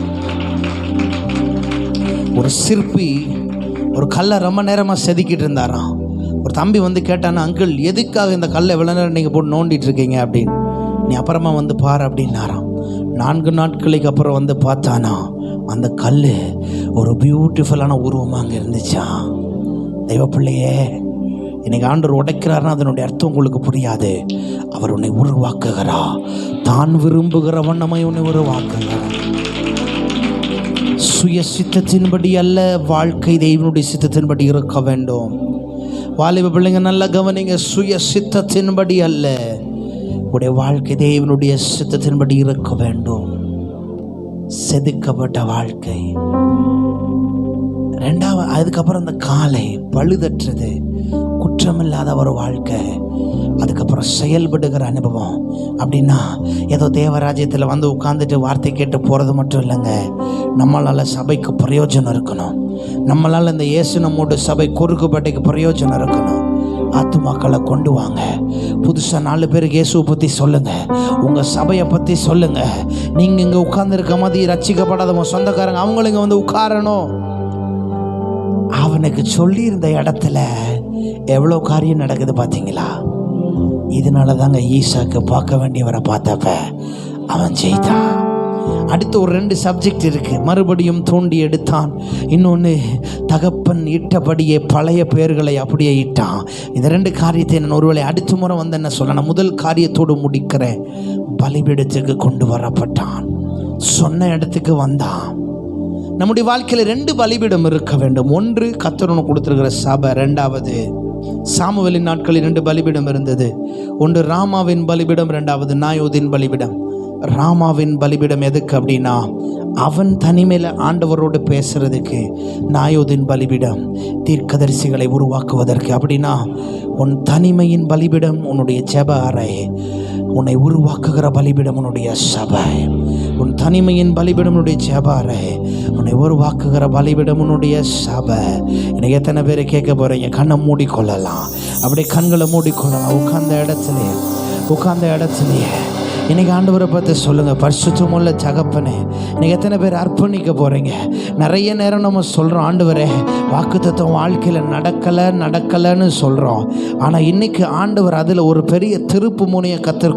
ஒரு சிற்பி ஒரு கல்லை ரொம்ப நேரமாக செதுக்கிட்டு இருந்தாராம். ஒரு தம்பி வந்து கேட்டானா, அங்கிள் எதுக்காக இந்த கல்லை எவ்வளோ நேரம் நீங்கள் போட்டு நோண்டிட்டு இருக்கீங்க அப்படின்னு. நீ அப்புறமா வந்து பாரு அப்படின்னாராம். 4 நாட்களுக்கு அப்புறம் வந்து பார்த்தானா, அந்த கல் ஒரு பியூட்டிஃபுல்லான உருவமாக அங்கே இருந்துச்சா. தெய்வ பிள்ளையே, இன்னைக்கு ஆண்டவர் உடைக்கிறாருன்னா அதனுடைய அர்த்தம் உங்களுக்கு புரியாது. அவர் உன்னை உருவாக்குகிறா, தான் விரும்புகிற வண்ணமாய் உன்னை உருவாக்குகிறார். சுய சித்தத்தின்படி அல்ல, வாழ்க்கை தெய்வனுடைய சித்தத்தின்படி இருக்க வேண்டும். வாலிப பிள்ளைங்க நல்லா கவனிங்க, சுய சித்தத்தின்படி அல்ல, உடைய வாழ்க்கை தேவனுடைய சித்தத்தின்படி இருக்க வேண்டும். செதுக்கப்பட்ட வாழ்க்கை. 2வது, அதுக்கப்புறம் அந்த காலை பழுதற்றது, குற்றமில்லாத ஒரு வாழ்க்கை. அதுக்கப்புறம் செயல்படுகிற அனுபவம். அப்படின்னா ஏதோ தேவராஜ்யத்தில் வந்து உட்காந்துட்டு வார்த்தை கேட்டு போகிறது மட்டும் இல்லைங்க. நம்மளால் சபைக்கு பிரயோஜனம் இருக்கணும். நம்மளால் இந்த இயேசு நம்மோட சபை குறுக்குப்பேட்டைக்கு பிரயோஜனம் இருக்கணும். ஆத்துமாக்களை கொண்டு வாங்க. புதுசாக 4 பேருக்கு இயேசுவை பற்றி சொல்லுங்கள், உங்கள் சபையை பற்றி சொல்லுங்கள். நீங்கள் இங்கே உட்கார்ந்துருக்க மாதிரி ரட்சிக்கப்படாத சொந்தக்காரங்க அவங்களும் இங்கே வந்து உட்காரணும். அவனுக்கு சொல்லியிருந்த இடத்துல எவ்வளோ காரியம் நடக்குது பார்த்தீங்களா? இதனால தாங்க ஈசாக்கு பார்க்க வேண்டியவரை பார்த்தப்ப அவன் ஜெயித்தான். அடுத்து ஒரு 2 சப்ஜெக்ட் இருக்குது. மறுபடியும் தோண்டி எடுத்தான். இன்னொன்று, தகப்பன் இட்டபடியே பழைய பெயர்களை அப்படியே இட்டான். இந்த 2 காரியத்தை நான் ஒருவேளை அடுத்த முறை வந்து என்ன சொல்ல, நான் முதல் காரியத்தோடு முடிக்கிறேன். பலிபீடத்துக்கு கொண்டு வரப்பட்டான், சொன்ன இடத்துக்கு வந்தான். நம்முடைய வாழ்க்கையில் 2 பலிபீடம் இருக்க வேண்டும். ஒன்று கர்த்தர் கொடுத்துருக்கிற சபை. 2வது சாமுவேலின் நாட்களில் 2 பலிபீடம் இருந்தது. ஒன்று ராமாவின் பலிபீடம், 2வது நாயோதின் பலிபீடம். ராமாவின் பலிபீடம் எதுக்கு அப்படின்னா, அவன் தனிமையில் ஆண்டவரோடு பேசுறதுக்கு. நாயோதின் பலிபீடம் தீர்க்கதரிசிகளை உருவாக்குவதற்கு. அப்படின்னா உன் தனிமையின் பலிபீடம் உன்னுடைய ஜெப அறை, உன்னை உருவாக்குகிற பலிபீடம் உன்னுடைய சபை. உன் தனிமையின் பலிபீடம் உன்னுடைய ஜெப அறை, உன்னை உருவாக்குகிற பலிபீடம் உன்னுடைய சபை. எனக்கு எத்தனை பேரை கேட்க போகிறீங்க? கண்ணை மூடிக்கொள்ளலாம், அப்படியே கண்களை மூடிக்கொள்ளலாம். உட்கார்ந்த இடத்துலையே இன்னைக்கு ஆண்டவரை பார்த்து சொல்லுங்கள், பரிசுத்தமுள்ள தகப்பனே. இன்னைக்கு எத்தனை பேர் அர்ப்பணிக்க போகிறீங்க? நிறைய நேரம் நம்ம சொல்கிறோம், ஆண்டவரே வாக்குத்தத்தம் வாழ்க்கையில் நடக்கலைன்னு சொல்கிறோம். ஆனால் இன்னைக்கு ஆண்டவர் அதில் ஒரு பெரிய திருப்பு முனையை கத்தர்